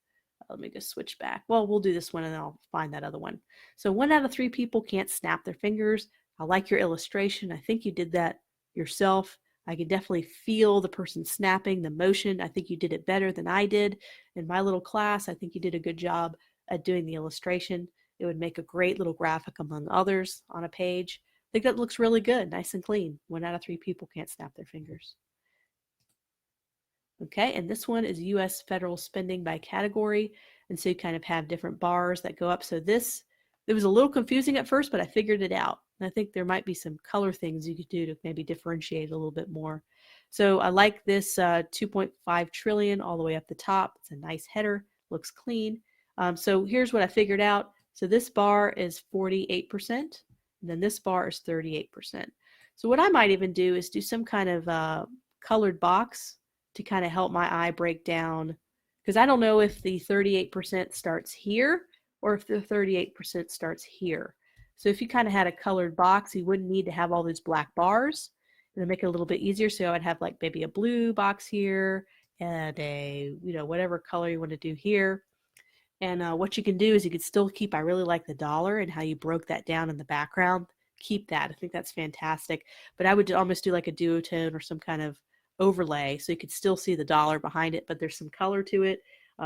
Let me just switch back. Well, we'll do this one and then I'll find that other one. So 1 out of 3 people can't snap their fingers. I like your illustration. I think you did that yourself. I can definitely feel the person snapping, the motion. I think you did it better than I did in my little class. I think you did a good job at doing the illustration. It would make a great little graphic among others on a page. I think that looks really good, nice and clean. 1 out of 3 people can't snap their fingers. Okay, and this one is U.S. federal spending by category. And so you kind of have different bars that go up. So this, it was a little confusing at first, but I figured it out. And I think there might be some color things you could do to maybe differentiate a little bit more. So I like this 2.5 trillion all the way up the top. It's a nice header, looks clean. So here's what I figured out. So this bar is 48%, and then this bar is 38%. So what I might even do is do some kind of colored box to kind of help my eye break down, because I don't know if the 38% starts here or if the 38% starts here. So if you kind of had a colored box, you wouldn't need to have all those black bars. It'll make it a little bit easier. So I would have like maybe a blue box here and a, whatever color you want to do here. And what you can do is you can still keep, I really like the dollar and how you broke that down in the background. Keep that. I think that's fantastic. But I would almost do like a duotone or some kind of overlay so you could still see the dollar behind it, but there's some color to it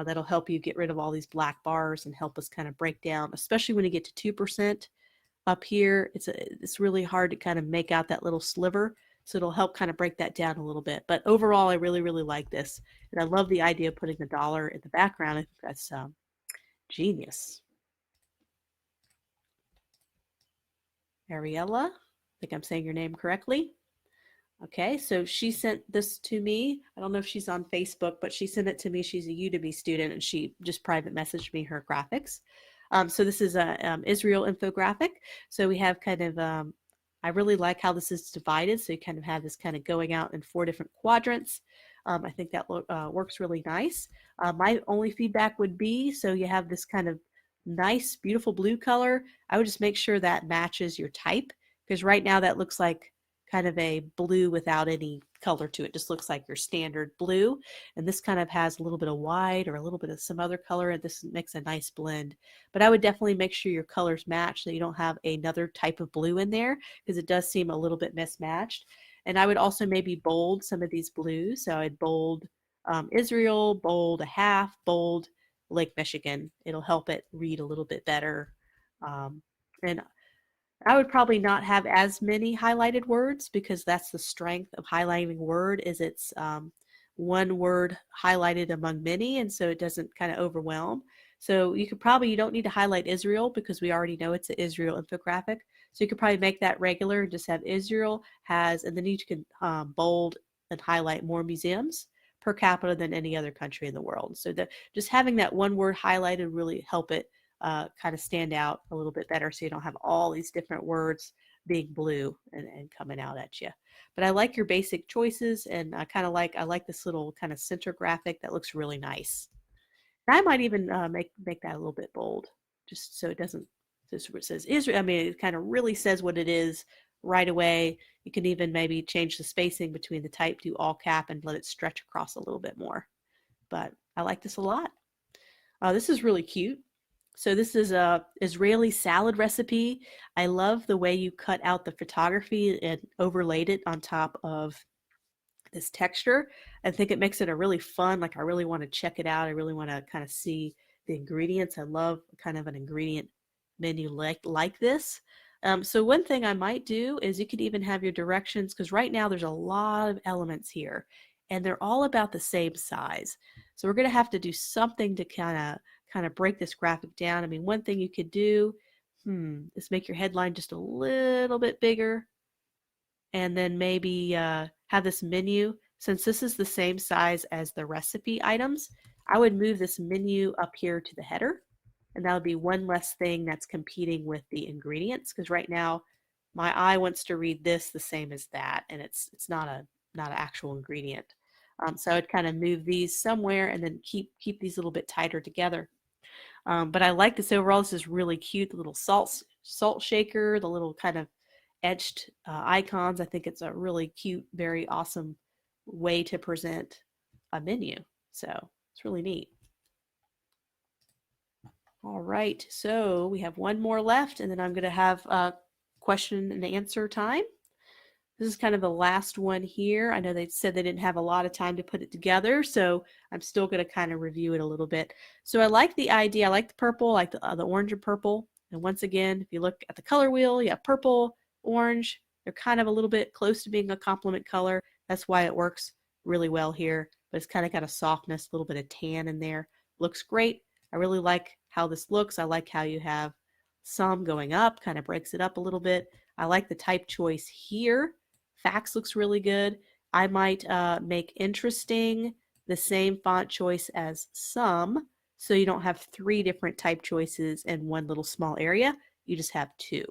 that'll help you get rid of all these black bars and help us kind of break down, especially when you get to 2% up here. It's really hard to kind of make out that little sliver. So it'll help kind of break that down a little bit. But overall, I really, really like this. And I love the idea of putting the dollar in the background. I think that's genius. Ariella, I think I'm saying your name correctly. Okay, so she sent this to me. I don't know if she's on Facebook, but she sent it to me. She's a Udemy student, and she just private messaged me her graphics. So this is a Israel infographic. So we have kind of, I really like how this is divided. So you kind of have this kind of going out in 4 different quadrants. I think that works really nice. My only feedback would be, so you have this kind of nice, beautiful blue color. I would just make sure that matches your type, because right now that looks like kind of a blue without any color to it. Just looks like your standard blue. And this kind of has a little bit of white or a little bit of some other color, and this makes a nice blend. But I would definitely make sure your colors match so you don't have another type of blue in there, because it does seem a little bit mismatched. And I would also maybe bold some of these blues. So I'd bold Israel, bold a half, bold Lake Michigan. It'll help it read a little bit better. And I would probably not have as many highlighted words, because that's the strength of highlighting word, is it's one word highlighted among many, and so it doesn't kind of overwhelm. So you don't need to highlight Israel, because we already know it's an Israel infographic. So you could probably make that regular and just have Israel has, and then you can bold and highlight more museums per capita than any other country in the world. So just having that one word highlighted really help it kind of stand out a little bit better, so you don't have all these different words being blue and coming out at you. But I like your basic choices, and I like this little kind of center graphic that looks really nice. And I might even make that a little bit bold, just so it doesn't, just where it says Israel. I mean, it kind of really says what it is right away. You can even maybe change the spacing between the type to all cap and let it stretch across a little bit more. But I like this a lot. This is really cute. So this is a Israeli salad recipe. I love the way you cut out the photography and overlaid it on top of this texture. I think it makes it a really fun, like I really want to check it out. I really want to kind of see the ingredients. I love kind of an ingredient menu like this. So one thing I might do is you could even have your directions, because right now there's a lot of elements here and they're all about the same size. So we're going to have to do something to kind of break this graphic down. I mean, one thing you could do is make your headline just a little bit bigger, and then maybe have this menu. Since this is the same size as the recipe items, I would move this menu up here to the header, and that would be one less thing that's competing with the ingredients, because right now my eye wants to read this the same as that, and it's not an actual ingredient. So I'd kind of move these somewhere and then keep these a little bit tighter together. But I like this overall. This is really cute. The little salt shaker, the little kind of etched icons. I think it's a really cute, very awesome way to present a menu. So it's really neat. All right, so we have one more left, and then I'm going to have a question and answer time. This is kind of the last one here. I know they said they didn't have a lot of time to put it together, so I'm still going to kind of review it a little bit. So I like the idea. I like the purple, I like the orange and purple. And once again, if you look at the color wheel, you have purple, orange. They're kind of a little bit close to being a complement color. That's why it works really well here. But it's kind of got a softness, a little bit of tan in there. Looks great. I really like how this looks. I like how you have some going up, kind of breaks it up a little bit. I like the type choice here. Facts looks really good. I might make interesting the same font choice as some, so you don't have 3 different type choices in one little small area. You just have 2.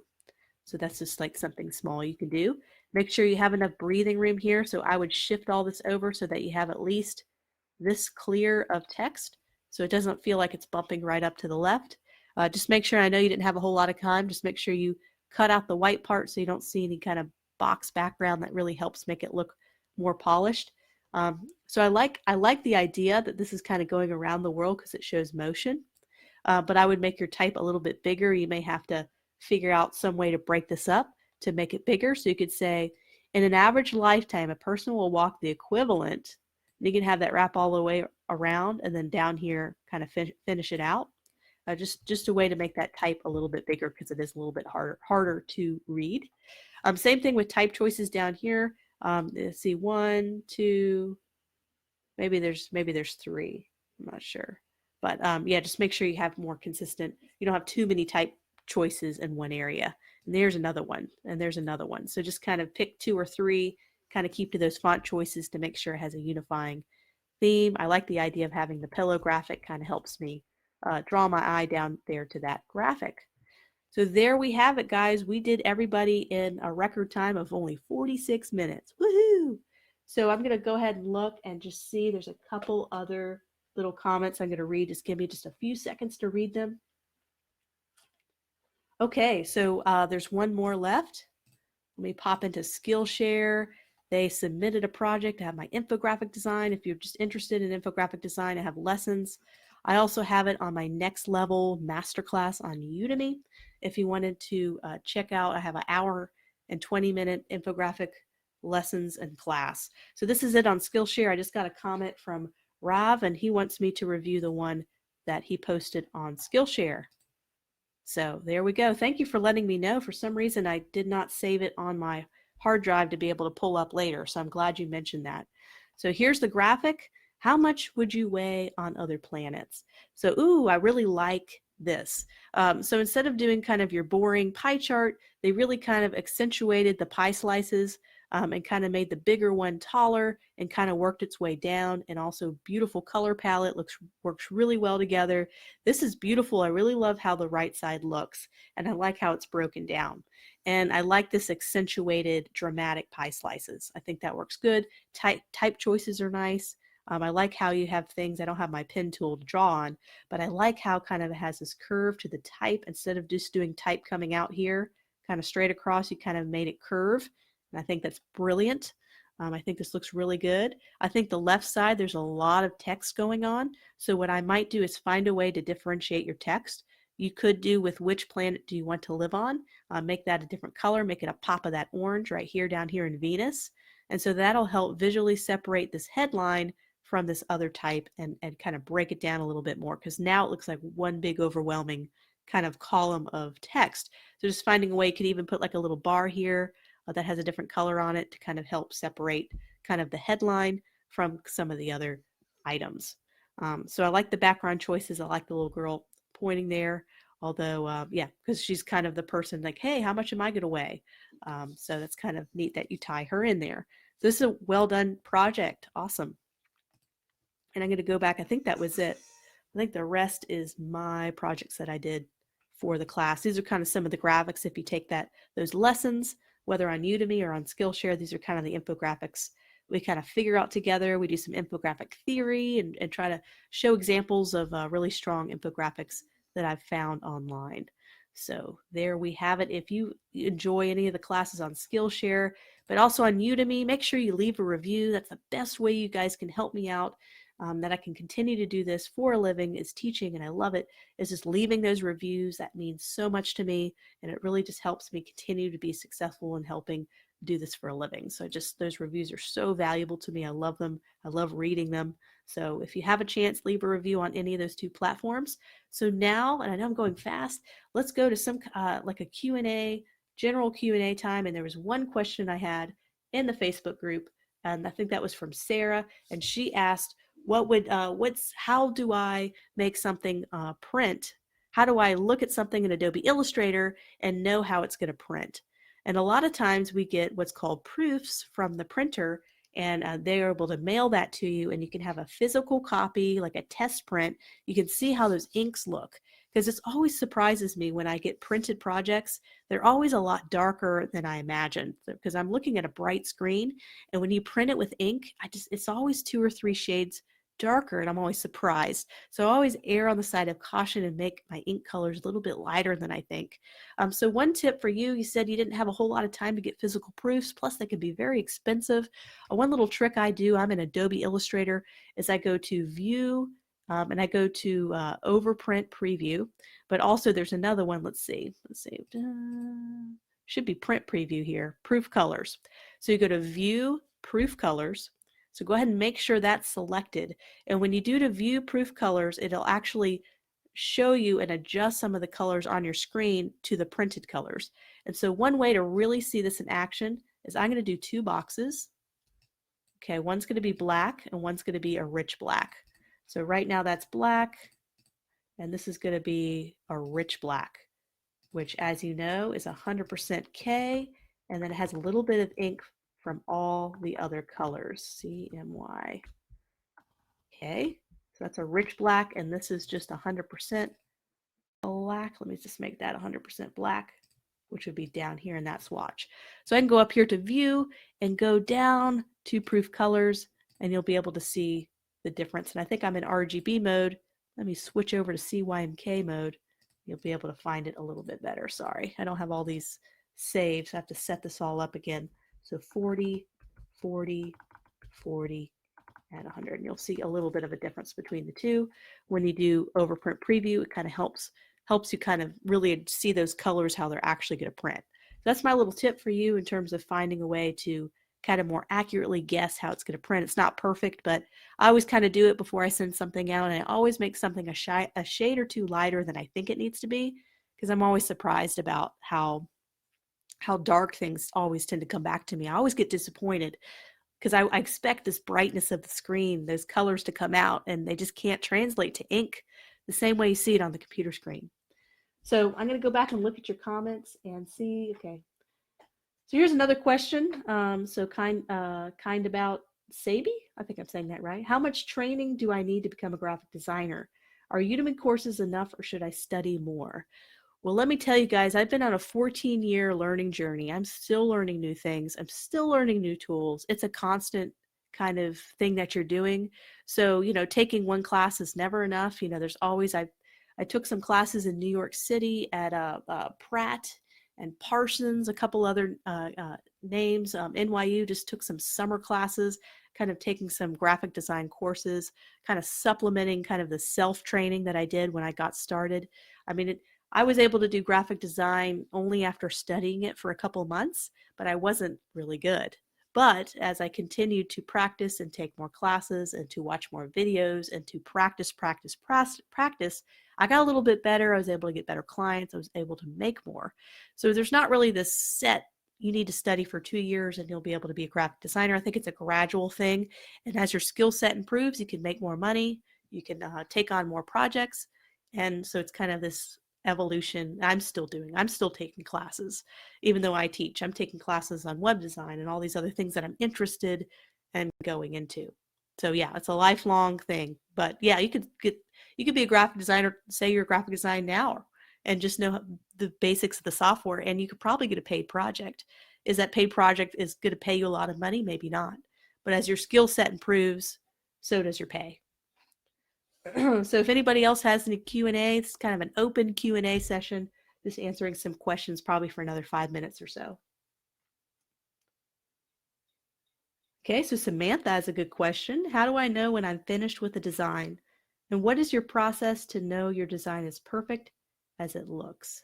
So that's just like something small you can do. Make sure you have enough breathing room here. So I would shift all this over so that you have at least this clear of text, so it doesn't feel like it's bumping right up to the left. Just make sure, I know you didn't have a whole lot of time, just make sure you cut out the white part so you don't see any kind of box background. That really helps make it look more polished. So I like the idea that this is kind of going around the world because it shows motion. But I would make your type a little bit bigger. You may have to figure out some way to break this up to make it bigger. So you could say, in an average lifetime, a person will walk the equivalent. And you can have that wrap all the way around, and then down here kind of finish it out. Just a way to make that type a little bit bigger, because it is a little bit harder to read. Same thing with type choices down here. Let's see, 1, 2, maybe there's 3. I'm not sure. But yeah, just make sure you have more consistent. You don't have too many type choices in one area. And there's another one, and there's another one. So just kind of pick 2 or 3 kind of keep to those font choices to make sure it has a unifying theme. I like the idea of having the pillow graphic, kind of helps me draw my eye down there to that graphic. So there we have it, guys. We did everybody in a record time of only 46 minutes. Woohoo! So I'm going to go ahead and look and just see. There's a couple other little comments I'm going to read. Just give me just a few seconds to read them. Okay, so there's one more left. Let me pop into Skillshare. They submitted a project. I have my infographic design. If you're just interested in infographic design, I have lessons. I also have it on my next level masterclass on Udemy. If you wanted to check out, I have an hour and 20-minute infographic lessons and class. So this is it on Skillshare. I just got a comment from Rav, and he wants me to review the one that he posted on Skillshare. So there we go. Thank you for letting me know. For some reason, I did not save it on my hard drive to be able to pull up later. So I'm glad you mentioned that. So here's the graphic. How much would you weigh on other planets? So, ooh, I really like this. So instead of doing kind of your boring pie chart, they really kind of accentuated the pie slices and kind of made the bigger one taller and kind of worked its way down. And also beautiful color palette, works really well together. This is beautiful. I really love how the right side looks, and I like how it's broken down. And I like this accentuated dramatic pie slices. I think that works good. Type choices are nice. I like how you have things, I don't have my pen tool to draw on, but I like how kind of it has this curve to the type. Instead of just doing type coming out here, kind of straight across, you kind of made it curve. And I think that's brilliant. I think this looks really good. I think the left side, there's a lot of text going on. So what I might do is find a way to differentiate your text. You could do with which planet do you want to live on, make that a different color, make it a pop of that orange right here down here in Venus. And so that'll help visually separate this headline from this other type and kind of break it down a little bit more, because now it looks like one big overwhelming kind of column of text. So just finding a way, you could even put like a little bar here that has a different color on it to kind of help separate kind of the headline from some of the other items. So I like the background choices. I like the little girl pointing there, although, yeah, because she's kind of the person like, hey, how much am I going to weigh? So that's kind of neat that you tie her in there. So this is a well done project. Awesome. And I'm going to go back. I think that was it. I think the rest is my projects that I did for the class. These are kind of some of the graphics. If you take those lessons, whether on Udemy or on Skillshare, these are kind of the infographics we kind of figure out together. We do some infographic theory and try to show examples of really strong infographics that I've found online. So there we have it. If you enjoy any of the classes on Skillshare, but also on Udemy, make sure you leave a review. That's the best way you guys can help me out. That I can continue to do this for a living is teaching, and I love it, is just leaving those reviews. That means so much to me, and it really just helps me continue to be successful in helping do this for a living. So just those reviews are so valuable to me. I love them. I love reading them. So if you have a chance, leave a review on any of those two platforms. So now, and I know I'm going fast, let's go to some like a Q&A, general Q&A time. And there was one question I had in the Facebook group, and I think that was from Sara, and she asked, how do I make something print? How do I look at something in Adobe Illustrator and know how it's going to print? And a lot of times we get what's called proofs from the printer, and they are able to mail that to you, and you can have a physical copy, like a test print. You can see how those inks look, because it always surprises me when I get printed projects. They're always a lot darker than I imagined, because I'm looking at a bright screen, and when you print it with ink, it's always 2 or 3 shades darker, and I'm always surprised. So I always err on the side of caution and make my ink colors a little bit lighter than I think. So one tip for you, you said you didn't have a whole lot of time to get physical proofs, plus they can be very expensive. One little trick I do, I'm in Adobe Illustrator, is I go to View, and I go to Overprint Preview, but also there's another one, let's see, should be Print Preview here, Proof Colors. So you go to View, Proof Colors. So go ahead and make sure that's selected. And when you do to View Proof Colors, it'll actually show you and adjust some of the colors on your screen to the printed colors. And so one way to really see this in action is I'm going to do 2 boxes. Okay, one's going to be black and one's going to be a rich black. So right now that's black, and this is going to be a rich black, which, as you know, is 100% K, and then it has a little bit of ink from all the other colors. CMY. Okay, so that's a rich black, and this is just 100% black. Let me just make that 100% black, which would be down here in that swatch. So I can go up here to view and go down to proof colors, and you'll be able to see the difference. And I think I'm in RGB mode. Let me switch over to CYMK mode. You'll be able to find it a little bit better. Sorry, I don't have all these saved, so I have to set this all up again. So 40, 40, 40, and 100. And you'll see a little bit of a difference between the two. When you do overprint preview, it kind of helps you kind of really see those colors, how they're actually going to print. So that's my little tip for you in terms of finding a way to kind of more accurately guess how it's going to print. It's not perfect, but I always kind of do it before I send something out, and I always make something a shade or two lighter than I think it needs to be, because I'm always surprised about how dark things always tend to come back to me. I always get disappointed because I expect this brightness of the screen, those colors to come out, and they just can't translate to ink the same way you see it on the computer screen. So I'm going to go back and look at your comments and see. Okay. So here's another question. Kind about Sabi. I think I'm saying that right. How much training do I need to become a graphic designer? Are Udemy courses enough, or should I study more? Well, let me tell you guys, I've been on a 14-year learning journey. I'm still learning new things. I'm still learning new tools. It's a constant kind of thing that you're doing. So, taking one class is never enough. There's always, I took some classes in New York City at Pratt and Parsons, a couple other names. NYU just took some summer classes, kind of taking some graphic design courses, kind of supplementing kind of the self-training that I did when I got started. I mean, I was able to do graphic design only after studying it for a couple months, but I wasn't really good. But as I continued to practice and take more classes and to watch more videos and to practice, I got a little bit better. I was able to get better clients. I was able to make more. So there's not really this set, you need to study for 2 years and you'll be able to be a graphic designer. I think it's a gradual thing. And as your skill set improves, you can make more money. You can take on more projects. And so it's kind of this evolution. I'm still taking classes, even though I teach. I'm taking classes on web design and all these other things that I'm interested in going into. So yeah, it's a lifelong thing. But yeah, you could be a graphic designer, say you're a graphic designer now, and just know the basics of the software, and you could probably get a paid project. Is that paid project is going to pay you a lot of money? Maybe not. But as your skill set improves, so does your pay. So if anybody else has any Q&A, it's kind of an open Q&A session, just answering some questions probably for another 5 minutes or so. Okay, so Samantha has a good question. How do I know when I'm finished with a design? And what is your process to know your design is perfect as it looks?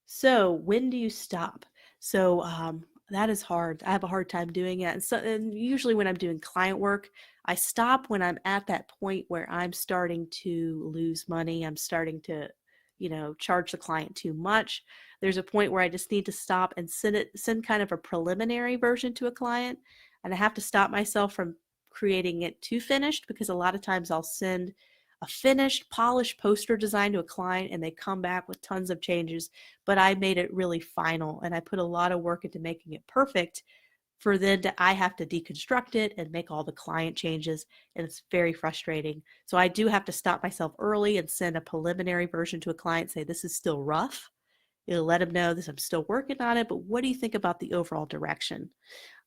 So when do you stop? So that is hard. I have a hard time doing it. And usually when I'm doing client work, I stop when I'm at that point where I'm starting to lose money. I'm starting to, charge the client too much. There's a point where I just need to stop and send kind of a preliminary version to a client. And I have to stop myself from creating it too finished, because a lot of times I'll send a finished, polished poster design to a client and they come back with tons of changes, but I made it really final and I put a lot of work into making it perfect for then I have to deconstruct it and make all the client changes, and it's very frustrating. So I do have to stop myself early and send a preliminary version to a client, say this is still rough. It'll let them know this, I'm still working on it, but what do you think about the overall direction?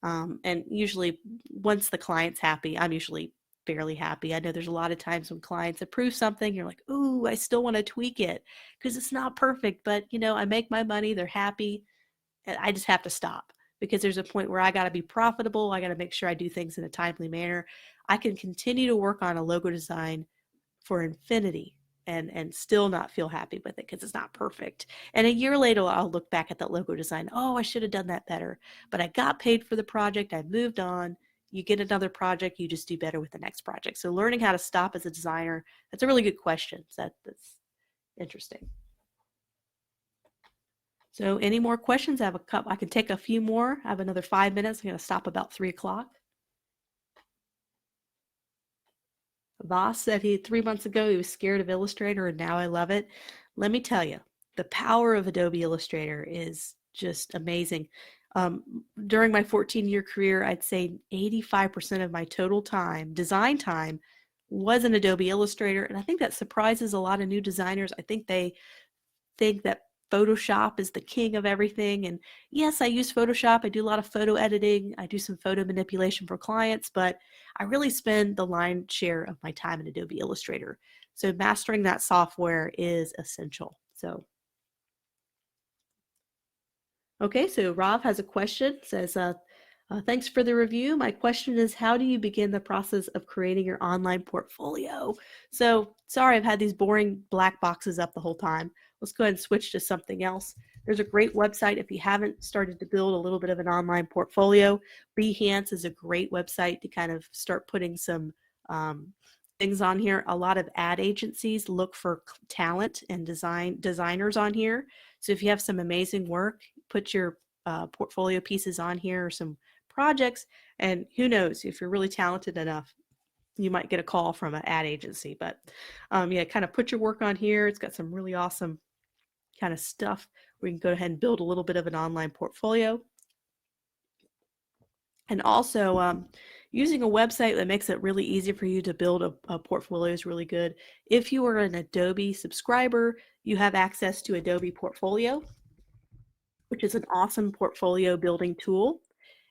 And usually once the client's happy, I'm usually fairly happy. I know there's a lot of times when clients approve something, you're like, ooh, I still want to tweak it because it's not perfect, but I make my money, they're happy, and I just have to stop, because there's a point where I got to be profitable. I got to make sure I do things in a timely manner. I can continue to work on a logo design for infinity and still not feel happy with it because it's not perfect. And a year later, I'll look back at that logo design. Oh, I should have done that better. But I got paid for the project. I moved on. You get another project, you just do better with the next project. So learning how to stop as a designer, that's a really good question. So that's interesting. So any more questions? I can take a few more. I have another 5 minutes. I'm going to stop about 3 o'clock. Voss said 3 months ago he was scared of Illustrator, and now I love it. Let me tell you, the power of Adobe Illustrator is just amazing. During my 14-year career, I'd say 85% of my total time, design time, was an Adobe Illustrator. And I think that surprises a lot of new designers. I think they think that Photoshop is the king of everything. And yes, I use Photoshop. I do a lot of photo editing. I do some photo manipulation for clients, but I really spend the lion's share of my time in Adobe Illustrator. So mastering that software is essential. So, okay, so Rob has a question, says, thanks for the review. My question is, how do you begin the process of creating your online portfolio? So sorry, I've had these boring black boxes up the whole time. Let's go ahead and switch to something else. There's a great website if you haven't started to build a little bit of an online portfolio. Behance is a great website to kind of start putting some things on here. A lot of ad agencies look for talent and designers on here. So if you have some amazing work, put your portfolio pieces on here or some projects, and who knows, if you're really talented enough, you might get a call from an ad agency. But yeah, kind of put your work on here. It's got some really awesome kind of stuff where you can go ahead and build a little bit of an online portfolio. And also using a website that makes it really easy for you to build a portfolio is really good. If you are an Adobe subscriber, you have access to Adobe Portfolio, which is an awesome portfolio building tool.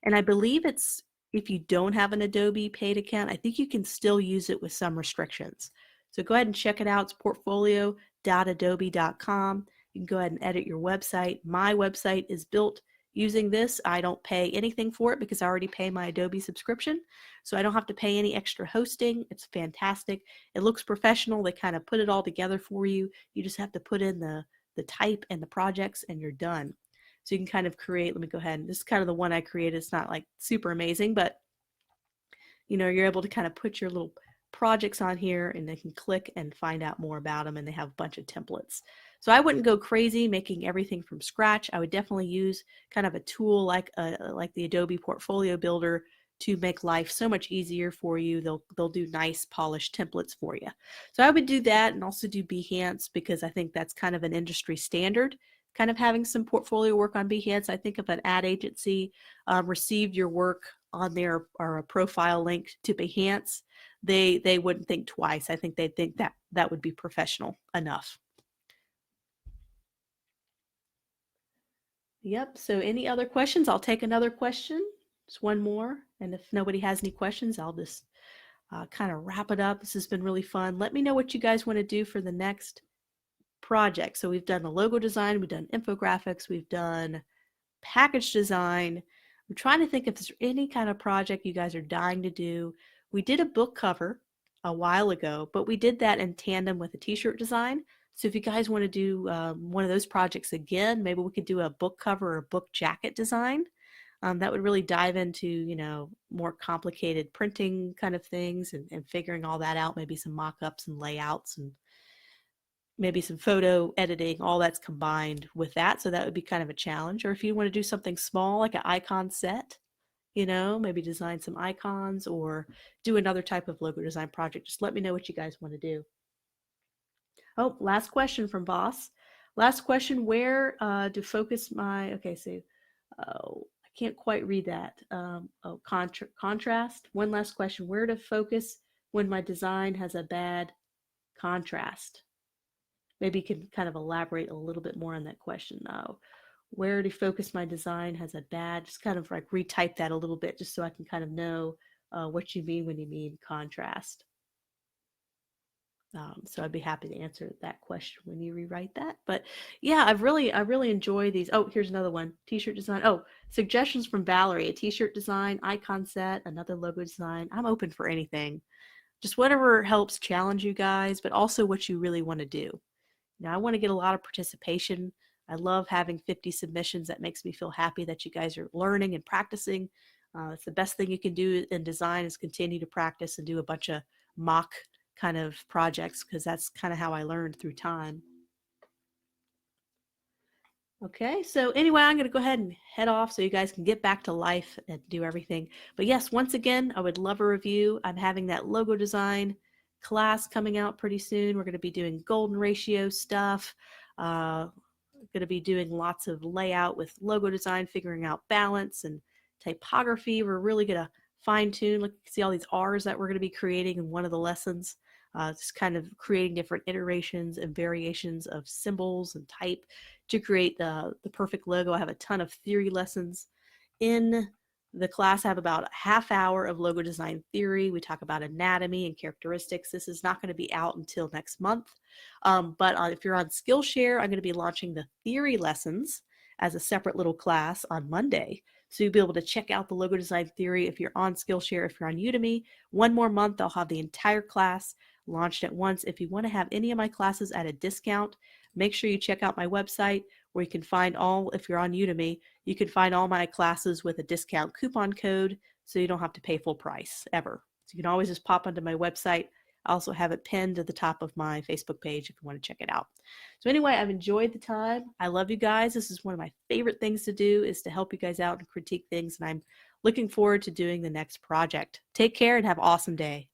And I believe it's, if you don't have an Adobe paid account, I think you can still use it with some restrictions. So go ahead and check it out. It's portfolio.adobe.com. You can go ahead and edit your website. My website is built using this. I don't pay anything for it because I already pay my Adobe subscription. So I don't have to pay any extra hosting. It's fantastic. It looks professional. They kind of put it all together for you. You just have to put in the type and the projects and you're done. So you can kind of create, let me go ahead, and this is kind of the one I created. It's not like super amazing, but you know, you're able to kind of put your little projects on here and they can click and find out more about them, and they have a bunch of templates. So I wouldn't go crazy making everything from scratch. I would definitely use kind of a tool like the Adobe Portfolio Builder to make life so much easier for you. They'll do nice polished templates for you. So I would do that, and also do Behance because I think that's kind of an industry standard. Kind of having some portfolio work on Behance. I think if an ad agency received your work on there or a profile link to Behance, they wouldn't think twice. I think they'd think that that would be professional enough. Yep. So any other questions? I'll take another question. Just one more. And if nobody has any questions, I'll just kind of wrap it up. This has been really fun. Let me know what you guys want to do for the next project. So we've done a logo design, we've done infographics, we've done package design. I'm trying to think if there's any kind of project you guys are dying to do. We did a book cover a while ago, but we did that in tandem with a t-shirt design. So if you guys want to do one of those projects again, maybe we could do a book cover or a book jacket design. That would really dive into, you know, more complicated printing kind of things and figuring all that out, maybe some mock-ups and layouts and maybe some photo editing, all that's combined with that. So that would be kind of a challenge. Or if you want to do something small, like an icon set, you know, maybe design some icons or do another type of logo design project. Just let me know what you guys want to do. Oh, last question from Boss. Last question, where to focus my, okay, so I can't quite read that. Oh, contrast. One last question, where to focus when my design has a bad contrast? Maybe you can kind of elaborate a little bit more on that question now. Where to focus my design has a bad, just kind of like retype that a little bit just so I can kind of know what you mean when you mean contrast. So I'd be happy to answer that question when you rewrite that. But yeah, I really enjoy these. Oh, here's another one. T-shirt design. Oh, suggestions from Valerie. A t-shirt design, icon set, another logo design. I'm open for anything. Just whatever helps challenge you guys, but also what you really want to do. Now, I want to get a lot of participation. I love having 50 submissions. That makes me feel happy that you guys are learning and practicing. It's the best thing you can do in design is continue to practice and do a bunch of mock kind of projects because that's kind of how I learned through time. Okay, so anyway, I'm going to go ahead and head off so you guys can get back to life and do everything. But yes, once again, I would love a review. I'm having that logo design class coming out pretty soon. We're going to be doing golden ratio stuff. going to be doing lots of layout with logo design, figuring out balance and typography. We're really going to fine tune. Look, see all these R's that we're going to be creating in one of the lessons. Just kind of creating different iterations and variations of symbols and type to create the perfect logo. I have a ton of theory lessons in the class. I have about a half hour of logo design theory. We talk about anatomy and characteristics. This is not going to be out until next month. But if you're on Skillshare, I'm going to be launching the theory lessons as a separate little class on Monday. So you'll be able to check out the logo design theory if you're on Skillshare. If you're on Udemy, one more month, I'll have the entire class launched at once. If you want to have any of my classes at a discount, make sure you check out my website where you can find all, if you're on Udemy, you can find all my classes with a discount coupon code so you don't have to pay full price ever. So you can always just pop onto my website. I also have it pinned at the top of my Facebook page if you want to check it out. So anyway, I've enjoyed the time. I love you guys. This is one of my favorite things to do, is to help you guys out and critique things. And I'm looking forward to doing the next project. Take care and have an awesome day.